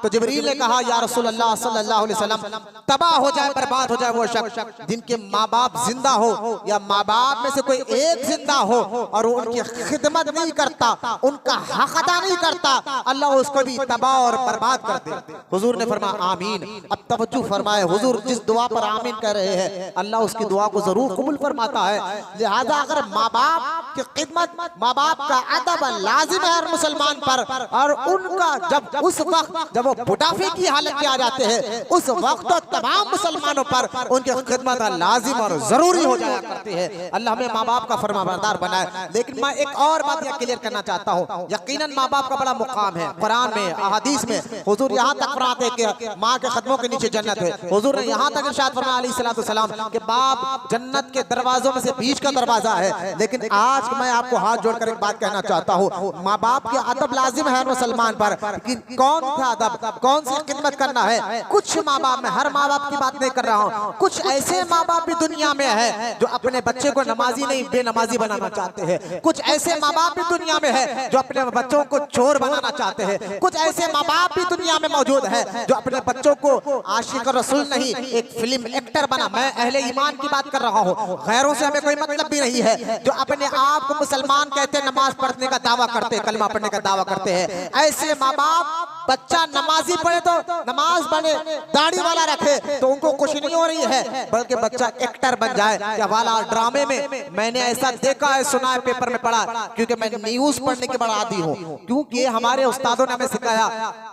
Speaker 1: तो जिब्रील ने कहा या रसूल अल्लाह सल्लल्लाहु अलैहि वसल्लम, तबाह हो जाए बर्बाद हो जाए वो शख्स जिनके माँ बाप जिंदा हो या माँ बाप में से कोई एक जिंदा हो और वो उनकी खिदमत नहीं करता, उनका हक अदा नहीं करता, अल्लाह उसको भी तबाह और बर्बाद कर दे। हुजूर ने फरमाया आमीन। अब तवज्जो फरमाए, हुजूर जिस दुआ पर आमीन कह रहे हैं अल्लाह उसकी दुआ को जरूर कबूल फरमाता है। लिहाजा अगर माँ बाप की खिदमत, माँ बाप का अदब,
Speaker 2: अदब लाजिम है हर मुसलमान पर। और उनका जब उस वक्त जब वो बुढ़ापे की हालत में आ जाते हैं, उस वक्त तो तमाम मुसलमानों पर उनकी खिदमत लाजिम और जरूरी हो जाया करती है। अल्लाह हमें माँ बाप का फरमाबरदार बनाए। लेकिन मैं एक और बात यह क्लियर करना चाहता हूँ, यकीनन माँ बाप का बड़ा मुकाम है। कुरान में अहादीस में हुजूर यहाँ तक फरमाते हैं कि माँ के कदमों के नीचे जन्नत है। हुजूर ने यहाँ तक इरशाद फरमाया अलैहिस्सलाम कि बाप जन्नत के दरवाजों में से बीच का दरवाजा है। लेकिन आज मैं आपको हाथ जोड़कर एक बात कहना चाहता हूँ, माँ बाप के अदब लाजिम है मुसलमान पर, कि कौन सा अदब, कौन सी खिदमत करना है। कुछ माँ बाप, में हर माँ बाप की बात नहीं कर रहा हूँ, कुछ ऐसे माँ बाप भी दुनिया में है जो अपने बच्चे को नमाजी नहीं बेनमाजी बनाना चाहते हैं। कुछ ऐसे माँ बाप भी दुनिया में है जो अपने बच्चों को चोर बनाना चाहते हैं। कुछ ऐसे माँ बाप भी दुनिया में मौजूद है जो अपने बच्चों को आशिक रसूल नहीं एक फिल्म एक्टर बना। मैं अहले ईमान की बात कर रहा हूँ, गैरों से हमें कोई मतलब भी नहीं है। जो अपने आप को मुसलमान कहते हैं, नमाज पढ़ने का दावा करते हैं, कलमा पढ़ने का दावा करते हैं, ऐसे माँ बाप बच्चा नमाजी पढ़े तो नमाज पढ़े, दाढ़ी वाला रखे तो उनको खुश नहीं हो रही है, बल्कि बच्चा एक्टर बन जाए क्या वाला ड्रामे में। मैंने ऐसा देखा है, सुना है, पेपर में पढ़ा, क्योंकि मैं न्यूज पढ़ने के बड़ा आदी हूँ। क्योंकि हमारे उस्तादों ने हमें सिखाया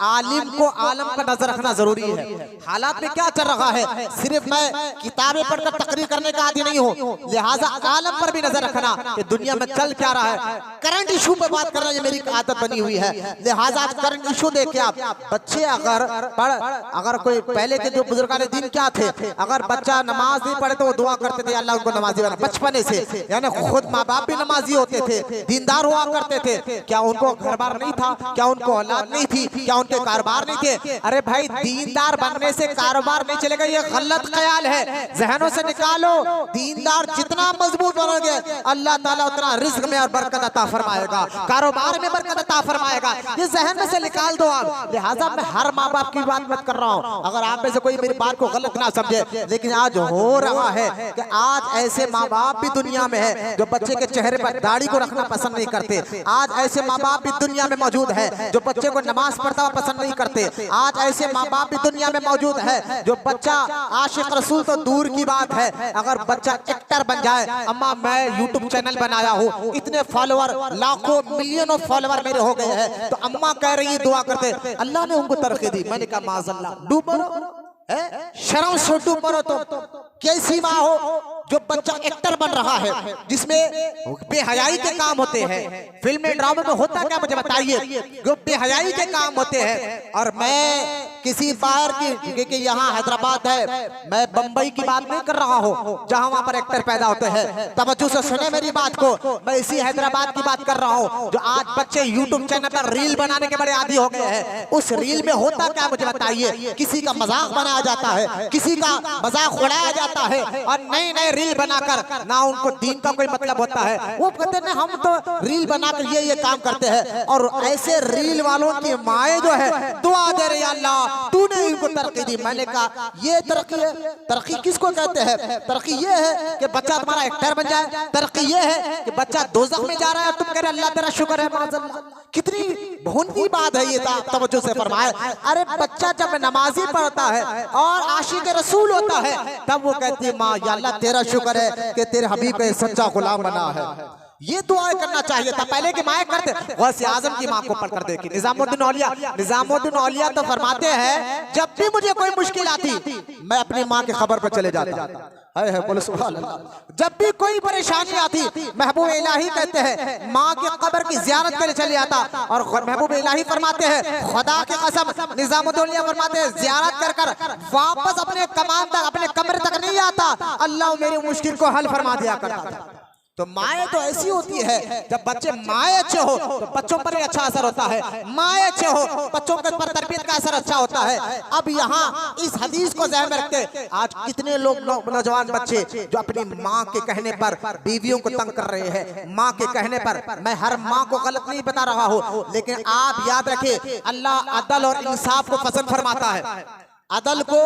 Speaker 2: आलिम को आलम का नजर रखना जरूरी है। हालात में क्या चल रहा है, सिर्फ मैं किताबें पढ़कर तकरीर करने का आदी नहीं हूँ, लिहाजा आलम पर भी नजर रखना कि दुनिया में चल क्या रहा है। करंट इशू पे बात करना ये मेरी आदत बनी हुई है। लिहाजा आज करंट इशू देखे आप, बच्चे अगर कोई पहले के जो बुजुर्गान दीन क्या थे, अगर बच्चा नमाज नहीं पढ़े तो वो दुआ करते थे अल्लाह उनको नमाजी बना, बचपने से। यानी खुद माँ बाप भी नमाजी होते थे, दीनदार हुआ करते थे। क्या उनको घर बार नहीं था? क्या उनको औलाद नहीं थी? क्या उनके कारोबार नहीं थे? अरे भाई, दीनदार बनने से कारोबार नहीं चलेगा, ये गलत ख्याल है, जहनों से निकालो। दीनदार जितना मजबूत बनोगे अल्लाह ताला उतना रिज्क में और बरकत अता फरमाएगा, कारोबार में बरकत अता फरमाएगा। ये जहन में से निकाल दो आप। लिहाजा मैं हर माँ बाप की बात मत कर रहा हूँ, अगर आप में से कोई मेरी बात को गलत ना समझे। लेकिन आज हो रहा है कि आज ऐसे माँ बाप भी दुनिया में है जो बच्चे के चेहरे पर दाढ़ी को रखना पसंद नहीं करते। आज ऐसे माँ बाप भी दुनिया में मौजूद है जो बच्चे को नमाज पढ़ता हुआ पसंद नहीं करते। आज ऐसे माँ बाप भी दुनिया में मौजूद है जो बच्चा आशिक रसूल तो दूर की बात है, अगर बच्चा एक्टर बन जाए, अम्मा मैं यूट्यूब चैनल बनाया हूँ, इतने फॉलोअर, लाखों मिलियनों फॉलोअर मेरे हो गए हैं, तो अम्मा कह रही है दुआ करते अल्लाह ने उनको तरक्की दी। मैंने कहा माज़अल्लाह, डूब मरो, शर्म से डूब मरो। तो कैसी माँ हो जो बच्चा एक्टर बन रहा है, जिसमें बेहयाई के काम होते हैं। फिल्म ड्रामे में होता क्या मुझे बताइए, जो बेहयाई के काम होते हैं। और मैं किसी बाहर की, क्योंकि यहाँ हैदराबाद है, मैं बंबई की बात नहीं कर रहा हूँ जहाँ वहाँ पर एक्टर पैदा होते हैं। तवज्जो से सुने मेरी बात को, मैं इसी हैदराबाद की बात कर रहा हूँ जो आज बच्चे यूट्यूब चैनल पर रील बनाने के बड़े आदी हो गए हैं। उस रील में होता क्या मुझे बताइए, किसी का मजाक बनाया जाता है, किसी का मजाक उड़ाया जाता है, और नए नए रील बनाकर ना उनको दीन का कोई मतलब होता है, वो कहते हैं हम तो रील बनाकर ये काम करते हैं। और ऐसे रील वालों की माएँ जो है दुआ दे रही, अल्लाह तूने इनको तरक्की दी। मैंने कहा ये तरक्की है? तरक्की किसको कहते हैं? तरक्की ये है कि बच्चा तुम्हारा एक्टर बन जाए, तरक्की ये है कि बच्चा दोज़ख में जा रहा है तुम कह रहे अल्लाह तेरा शुक्र है, माज़अल्लाह। कितनी भुनकी बात है ये, तवज्जो से फरमाए। अरे बच्चा जब नमाजी पढ़ता है और आशिक रसूल होता है, तब वो कहती है माँ या अल्लाह तेरा शुक्र है कि तेरे हबीब का सच्चा गुलाम बना है। ये दुआ करना चाहिए था पहले की माएँ करते। गौसे आजम की माँ को पढ़कर देखी, निजामुद्दीन औलिया तो फरमाते हैं जब भी मुझे कोई मुश्किल आती मैं अपनी माँ की खबर पर चले जाता। है बोले सुभान अल्लाह। जब भी कोई परेशानी आती महबूब इलाही कहते हैं माँ के कब्र की जियारत करने चले आता। और महबूब इलाही फरमाते हैं खुदा की कसम, निजामुद्दीन औलिया फरमाते हैं जियारत कर कर वापस अपने कमान तक, अपने कब्र तक नहीं आता, अल्लाह मेरी मुश्किल को हल फरमा दिया करता था। तो माएँ तो ऐसी होती है, जब बच्चे माएँ अच्छे हो तो बच्चों पर भी अच्छा असर होता है, माएँ अच्छे हो बच्चों के ऊपर तरबियत का असर अच्छा होता है। अब यहाँ इस हदीस को ज़हन में रखते आज कितने लोग नौजवान बच्चे जो अपनी माँ के कहने पर बीवियों को तंग कर रहे हैं। माँ के कहने पर, मैं हर माँ को गलत नहीं बता रहा हूँ, लेकिन आप याद रखें अल्लाह अदल और इंसाफ को पसंद फरमाता है। अदल को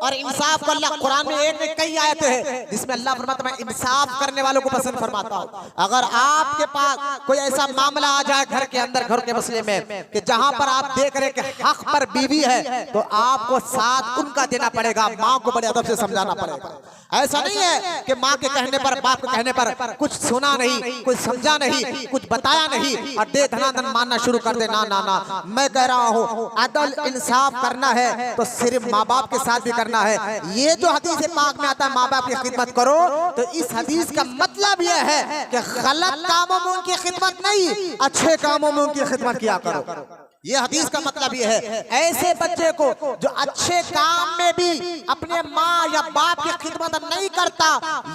Speaker 2: और इंसाफ को अल्लाह कुरान में एक में कई आयतें हैं जिसमें अल्लाह फरमाता है मैं इंसाफ करने वालों को पसंद फरमाता हूँ। अगर आपके पास कोई ऐसा मामला आ जाए घर के अंदर, घर के मसले में कि जहां पर आप देख रहे कि हक पर बीवी है तो आपको साथ उनका देना पड़ेगा, माँ को बड़े अदब से समझाना पड़ेगा। ऐसा नहीं है कि माँ के कहने पर, बाप के कहने पर कुछ सुना नहीं, कुछ समझा नहीं, कुछ बताया नहीं और दे धनाधन मानना शुरू कर दे। ना ना ना, मैं कह रहा हूँ अदल इंसाफ करना है तो सिर्फ माँ बाप के साथ भी करना है। ये जो हदीस पाक में आता है माँ बाप की खिदमत करो, तो इस हदीस का मतलब यह है कि गलत कामों में उनकी खिदमत नहीं, अच्छे कामों में उनकी खिदमत किया करो। ये हदीस का मतलब ये है। ऐसे बच्चे को जो अच्छे काम में भी अपने माँ या बाप की खिदमत नहीं करता,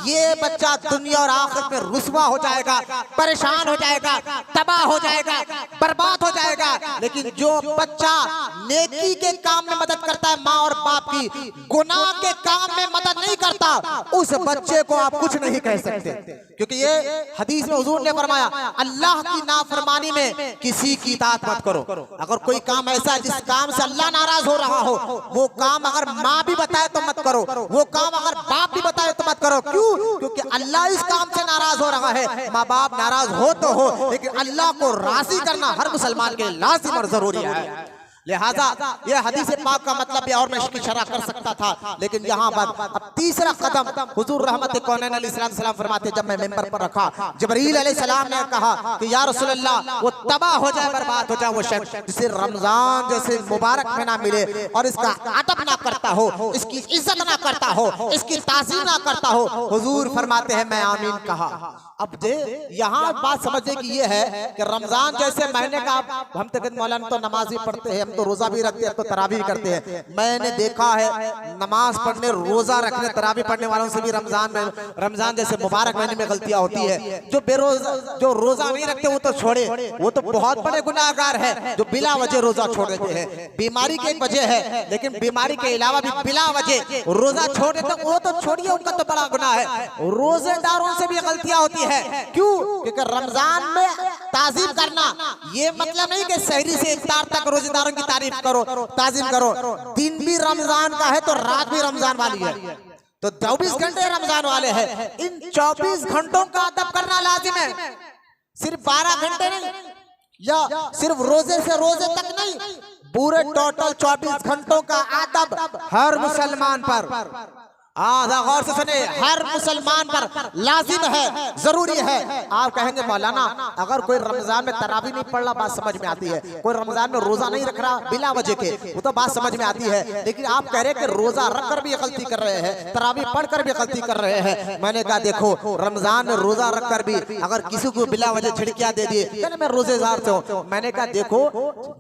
Speaker 2: ये बच्चा दुनिया और आखिरत में रुसवा हो जाएगा, परेशान हो जाएगा, तबाह हो जाएगा, बर्बाद हो जाएगा। लेकिन जो बच्चा नेकी के काम में मदद करता है माँ और बाप की, गुनाह के काम में मदद नहीं करता, उस बच्चे को आप कुछ नहीं कह सकते। क्योंकि ये हदीस में हुजूर ने फरमाया अल्लाह की नाफरमानी में किसी की इताअत मत करो। अगर कोई काम ऐसा है जिस काम से अल्लाह नाराज हो रहा हो, वो काम अगर माँ भी बताए तो मत करो, वो काम अगर बाप भी बताए तो मत करो। क्यों? क्योंकि अल्लाह इस काम से नाराज हो रहा है। माँ बाप नाराज हो तो हो, लेकिन अल्लाह को राजी करना हर मुसलमान के लिए लाजिम और जरूरी है। लिहाजा यह हदीस पाक का मतलब भी और मैं इसकी शरह कर सकता था, लेकिन यहाँ पर अब तीसरा कदम हुजूर रहमत कौनैन अलैहिस्सलाम फरमाते, जब मैं मिंबर पर रखा, जिब्रील अलैहिस्सलाम ने कहा कि या रसूल अल्लाह, वो तबाह हो जाए, बर्बाद हो जाए वो शख्स जिसे रमजान जैसे मुबारक महीना मिले और इसका अदब ना करता हो, इसकी इज्जत ना करता हो, इसकी ताज़ीम ना करता हो। हुजूर फरमाते हैं मैं आमीन कहा। अब दे यहाँ बात समझने की ये है कि रमजान जैसे महीने का, हम तो मौलाना तो नमाज भी पढ़ते हैं, हम तो रोजा भी रखते हैं, तो तरावी भी करते हैं। मैंने देखा है नमाज पढ़ने, रोजा रखने, तरावी पढ़ने वालों से भी रमजान जैसे मुबारक महीने में गलतियां होती है। जो रोजा नहीं रखते वो तो छोड़े, वो तो बहुत बड़े गुनाहगार है जो बिला वजह रोजा छोड़ देते हैं। बीमारी की एक वजह है, लेकिन बीमारी के अलावा भी बिला वजह रोजा छोड़ देते, वो तो छोड़िए, उनका तो बड़ा गुनाह है। रोजेदारों से भी गलतियां होती है। क्यों? क्योंकि रमजान में ताजीम करना ये मतलब नहीं कि सहरी से इफ्तार तक रोजेदारों की तारीफ करो, ताजीम करो। दिन भी रमजान का है तो रात भी रमजान वाली है, तो 24 घंटे रमजान वाले हैं। इन 24 घंटों का अदब करना लाजिम है, सिर्फ 12 घंटे नहीं या सिर्फ रोजे से रोजे तक नहीं, पूरे टोटल 24 घंटों का अदब हर मुसलमान पर, गौर से सुने, हर मुसलमान पर लाजिम है, जरूरी है। आप कहेंगे मौलाना अगर कोई रमजान में तरावी नहीं पढ़ रहा, बात समझ में आती है। कोई रमजान में रोजा नहीं रख रहा बिला वजह के, वो तो बात समझ में आती है। लेकिन आप कह रहे हैं कि रोजा रख कर भी गलती कर रहे हैं, तरावी पढ़ कर भी गलती कर रहे हैं। मैंने कहा देखो, रमजान में रोजा रख कर भी अगर किसी को बिला वजह छिड़कियां दे दिए, कहने मैं रोजेदार से हूं, मैंने कहा देखो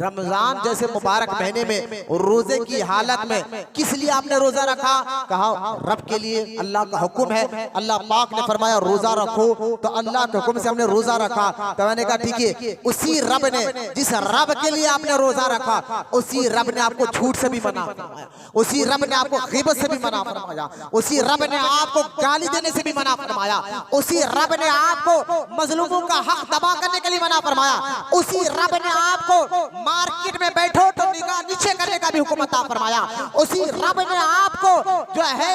Speaker 2: रमजान जैसे मुबारक महीने में रोजे की हालत में किस लिए आपने रोजा रखा? कहा रब के लिए, अल्लाह का हुक्म है, अल्लाह पाक ने फरमाया रोजा रखो, तो अल्लाह के हुक्म से हमने रोजा रखा। तो मैंने कहा ठीक है, उसी रब ने, जिस रब के लिए आपने रोजा रखा, उसी रब ने आपको झूठ से भी मना फरमाया, उसी रब ने आपको ग़ीबत से भी मना फरमाया, उसी रब ने आपको गाली देने से भी मना फरमाया, उसी रब ने आपको मजलूमों का हक दबा करने के लिए मना फरमाया, उसी रब ने आपको मार्केट में बैठो तो निगाह नीचे करने का भी हुक्म अता फरमाया, उसी रब ने आपको जो है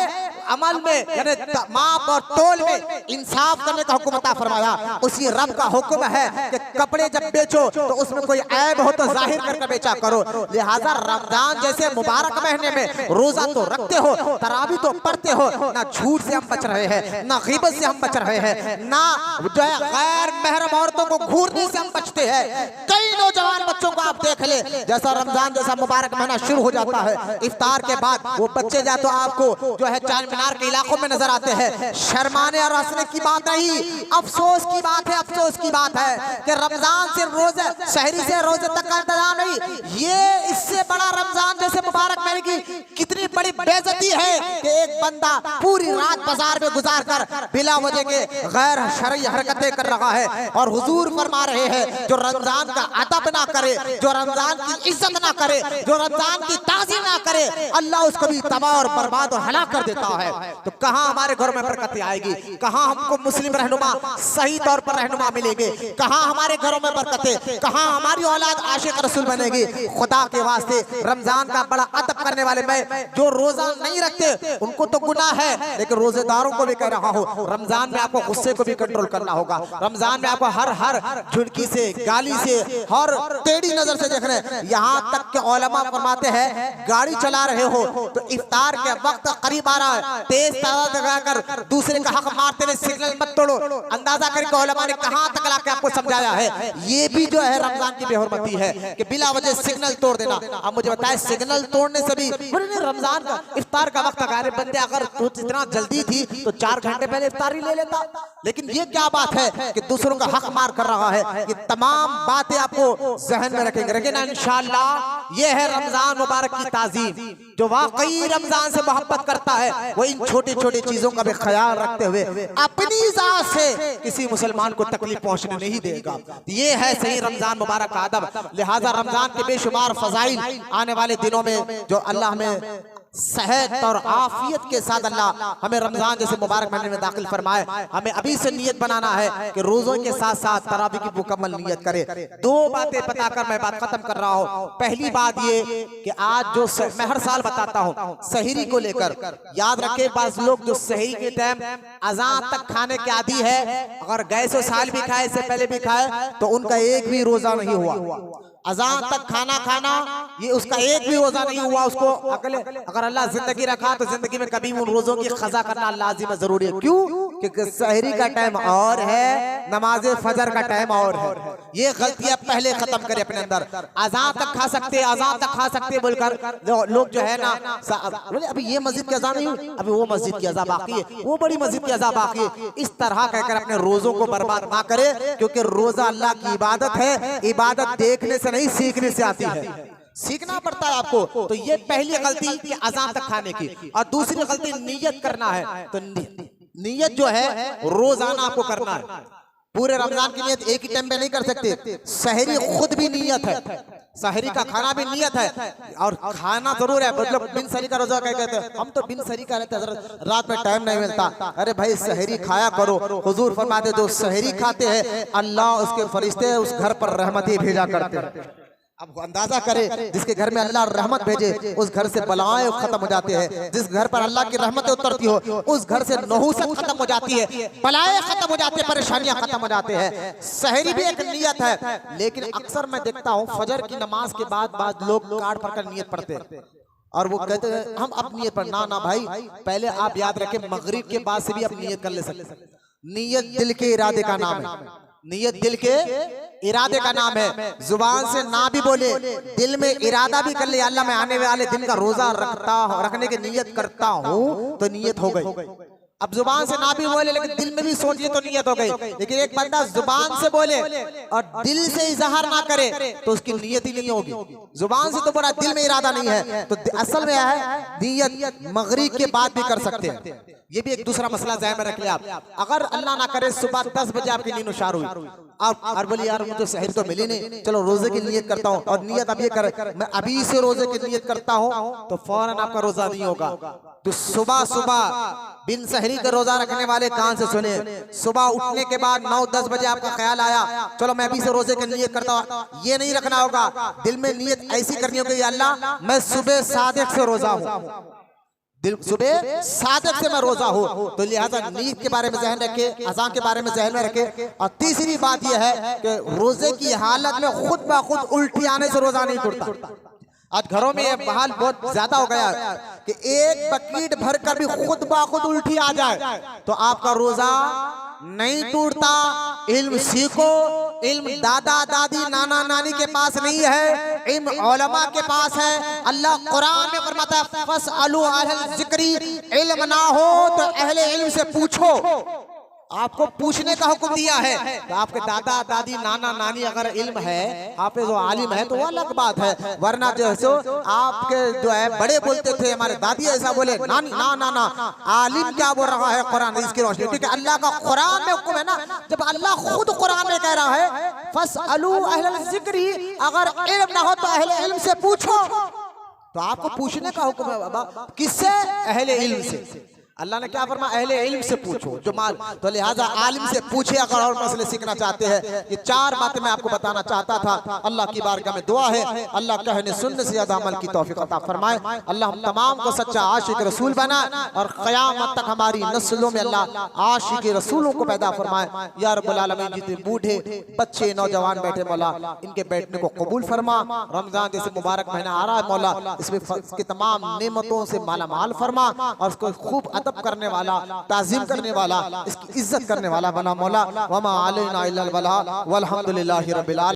Speaker 2: अमल में यानी माप और तोल में इंसाफ करने का हुक्म अता फरमाया। उसी रब का हुक्म है कि कपड़े जब बेचो तो उसमें कोई ऐब हो तो जाहिर करके बेचा करो। लिहाजा रमजान जैसे मुबारक महीने में रोजा तो रखते हो, तरावी तो पढ़ते हो, ना झूठ से हम बच रहे हैं, ना ग़ीबत से हम बच रहे हैं, ना जो है गैर महरम औरतों को घूरने से हम बचते हैं। कई नौजवान बच्चों को आप देख ले, जैसा रमजान जैसा मुबारक महीना शुरू हो जाता है, इफ्तार के बाद वो बच्चे या तो आपको जो है चार मीनार के इलाकों में नजर आते हैं। शर्माने और हंसने की बात नहीं, अफसोस की बात है, अफसोस की बात है कि रमजान से रोजे, शहरी से रोजे तक का इंतजाम नहीं। ये इससे बड़ा रमजान जैसे मुबारक महीने की कितनी बड़ी बेइज्जती है कि एक बंदा पूरी रात बाजार में गुजार कर बिला वजह के गैर शरई हरकतें कर रहा है। और हुजूर फरमा रहे हैं जो रमजान का अदब ना करे, जो रमजान की इज्जत ना करे, जो रमजान की ताज़ीम ना करे, अल्लाह उसको भी तबाह और बर्बाद और हलाक कर देता है। तो कहां हमारे घरों में बरकतें आएगी, कहां हमको मुस्लिम रहनुमा सही तौर पर रहनुमा मिलेंगे, कहां हमारे घरों में बरकतें, कहां हमारी औलाद आशिक रसूल बनेगी। खुदा के वास्ते रमजान का बड़ा अदब करने वाले मैं जो रोजा नहीं रखते उनको तो गुनाह है, लेकिन रोजेदारों को भी कह रहा हूँ रमजान में आपको गुस्से को भी कंट्रोल करना होगा। रमजान में आपको हर झुड़की से, गाली से और टेढ़ी नजर से देख रहे हैं। यहाँ तक के उलमा फरमाते हैं गाड़ी चला रहे हो तो इफ्तार के वक्त करीब आ रहा है, तेज तादाद लगाकर दूसरे का हक मारते हुए सिग्नल मत तोड़ो। अंदाजा करके उलमा ने कहां तक लाके आपको समझाया है। ये भी जो है रमजान की बेहुरमती है कि बिला वजह सिग्नल तोड़ देना। अब मुझे बताए सिग्नल तोड़ने से भी रमजान का इफ्तार का वक्त अगर बंदे अगर इतना जल्दी थी तो 4 घंटे पहले इफ्तारी ले लेता। लेकिन ये क्या बात है कि दूसरों का हक मार कर रहा है। ये तमाम बातें आपको जहन में रखेंगे ना इंशाअल्लाह। ये है रमजान मुबारक की ताजीम। जो वाकई रमजान से मोहब्बत करता है वो इन छोटी छोटी चीजों का भी ख्याल रखते हुए अपनी जात से किसी मुसलमान को तकलीफ पहुंचने नहीं देगा। ये है सही रमजान मुबारक का अदब। लिहाजा रमजान के बेशुमार फजाइल आने वाले दिनों में जो अल्लाह हमें सेहत और आफियत के साथ अल्लाह हमें रमजान जैसे मुबारक महीने में दाखिल फरमाए। हमें अभी से नियत बनाना है कि रोजों के साथ साथ तरावी की मुकम्मल नियत करें। 2 बातें बताकर मैं बात खत्म कर रहा हूँ। पहली बात ये कि आज जो मैं हर साल बताता हूँ सहरी को लेकर, याद रखे बाज लोग जो सहरी के टाइम अजान तक खाने के आदी है, अगर गए सो साल भी खाए, इससे पहले भी खाए, तो उनका एक भी रोजा नहीं हुआ। अजान तक खाना ये उसका एक भी रोजा नहीं हुआ। उसको अगर अल्लाह जिंदगी रखा तो जिंदगी में कभी उन रोजों की खजा करना लाजिम जरूरी है। क्यों? क्योंकि सहरी का टाइम और है, नमाज फजर का टाइम और है। ये गलतियां पहले खत्म करें अपने अंदर। अजान तक खा सकते, अजान तक खा सकते बोलकर लोग जो है ना अभी ये मस्जिद की अजान नहीं हुई, अभी वो मस्जिद की अजा बाकी है, वो बड़ी मस्जिद की अजा बाकी है। इस तरह कहकर अपने रोजों को बर्बाद ना करे, क्योंकि रोजा अल्लाह की इबादत है। इबादत देखने से नहीं सीखने से आती है, सीखना पड़ता है आपको। तो ये पहली गलती कि अजान तक खाने की। और दूसरी गलती नियत करना है। तो नियत जो है रोजाना आपको करना है। पूरे रमजान की नियत एक ही टाइम पे नहीं कर सकते। सहरी खुद भी नियत है, सहरी का खाना भी नियत है और खाना जरूर है। मतलब बिन सहरी का रोजा क्या कहते हैं, हम तो बिन सहरी का रहते हैं, रात में टाइम नहीं मिलता। अरे भाई सहरी खाया करो। हुजूर फरमाते जो सहरी खाते हैं अल्लाह उसके फरिश्ते उस घर पर रहमत ही भेजा करते हैं। अब अंदाजा करें जिसके घर में अल्लाह रहमत भेजे उस घर से बलाएं खत्म हो जाते हैं। जिस घर पर अल्लाह की रहमतें उतरती हो उस घर से नहुसत खत्म हो जाती है, बलाएं खत्म हो जाती है, परेशानियां खत्म हो जाते हैं। सहरी भी एक नियत है। लेकिन अक्सर मैं देखता हूँ फजर की नमाज के बाद लोग कार्ड पढ़कर नियत पढ़ते हैं और वो कहते हैं हम अब नियत पर ना भाई, पहले आप याद रखें मगरिब के बाद से भी आप नियत कर ले सकते। नियत दिल के इरादे का नाम है। नियत दिल के इरादे का नाम है। जुबान से ना भी बोले, दिल में इरादा भी कर ले अल्लाह मैं आने वाले दिन का रोजा रखने की नियत करता हूँ, तो नियत हो गई। अब जुबान से ना भी बोले लेकिन दिल में भी सोचिए तो नियत हो गई। लेकिन एक बंदा जुबान से बोले और दिल से इजहार ना करे तो उसकी नियत ही नहीं होगी। जुबान से तो बड़ा दिल में इरादा नहीं है, तो असल में है नियत मगरिब के बाद भी कर सकते हैं। ये भी एक दूसरा मसला ज़हन में रख लिया आप। अगर अल्लाह ना करे सुबह 10 बजे आपकी नींद उशार हुई और बोली यार मुझे सहर तो मिली नहीं, चलो रोजे की नियत करता हूँ, और नियत अब ये कर मैं अभी से रोजे की नियत करता हूँ, तो फौरन आपका रोजा नहीं होगा। तो सुबह बिन सहरी का रोजा रखने वाले कान से सुने, सुबह उठने के बाद 9-10 बजे आपका ख्याल आया चलो मैं अभी से रोजे की नियत करता हूँ, ये नहीं रखना होगा। दिल में नियत ऐसी करनी होगी अल्लाह मैं सुबह सादिक से रोजा हूँ, दिल सुबह सादिक से मैं रोजा हूँ। तो लिहाजा नींद के बारे में ज़हन रखे, अज़ान के बारे में ज़हन में रखे। और तीसरी बात यह है कि रोजे की हालत में खुद ब खुद उल्टी आने से रोजा नहीं टूटता। आज घरों में यह हाल बहुत ज्यादा हो गया कि एक बकेट भर कर भी खुद ब खुद उल्टी आ जाए तो आपका रोजा नहीं टूटता। इल्म सीखो, इल्म दादा दादी नाना नानी के पास नहीं है, इल्म उलमा के पास है। अल्लाह कुरान में फरमाता है फसअलू अहल ज़िक्री, इल्म ना हो तो अहले इल्म से पूछो। आपको पूछने का हुक्म दिया है। तो आपके दादा दादी नाना नानी अगर इल्म है, हाफिज व आलिम है तो वो अलग बात है, वरना जो है सो आपके जो है बड़े बोलते थे हमारे दादी ऐसा बोले नानी ना आलिम क्या बोल रहा है कुरान इसकी रोशनी, क्योंकि अल्लाह का कुरान में हुक्म है ना। जब अल्लाह खुद कुरान में कह रहा है फसअलू अहल ज़िक्री, अगर इल्म ना हो तो अहले इल्म से पूछो, तो आपको पूछने का हुक्म है बाबा। किससे? अहले इल्म से। अल्लाह ने क्या फरमाया, अहले इल्म से पूछो जो माल, तो लिहाजा आलिम से पूछे अगर और मसले सीखना चाहते हैं। ये चार बातें मैं आपको बताना चाहता था। अल्लाह की बारगाह में दुआ है अल्लाह कहने सुनने से ज्यादा अमल की तौफीक अता फरमाए। अल्लाह हम तमाम को सच्चा आशिक रसूल बना और क़यामत तक हमारी नस्लों में अल्लाह आशिक रसूलों को पैदा फरमाए। या रब्बुल आलमीन, जितने बूढ़े बच्चे नौजवान बैठे मौला, इनके बैठने को कबूल फरमा। रमजान जैसे मुबारक महीना आ रहा है मौला, इसमें इसकी तमाम नेमतों से माला माल फरमा और उसको खूब अदब करने वाला, ताज़ीम करने वाला, इसकी इज्जत करने वाला बना मौला। वमा अलैना इल्लल बलाग वल्हम्दुलिल्लाहि रब्बिल आलमीन।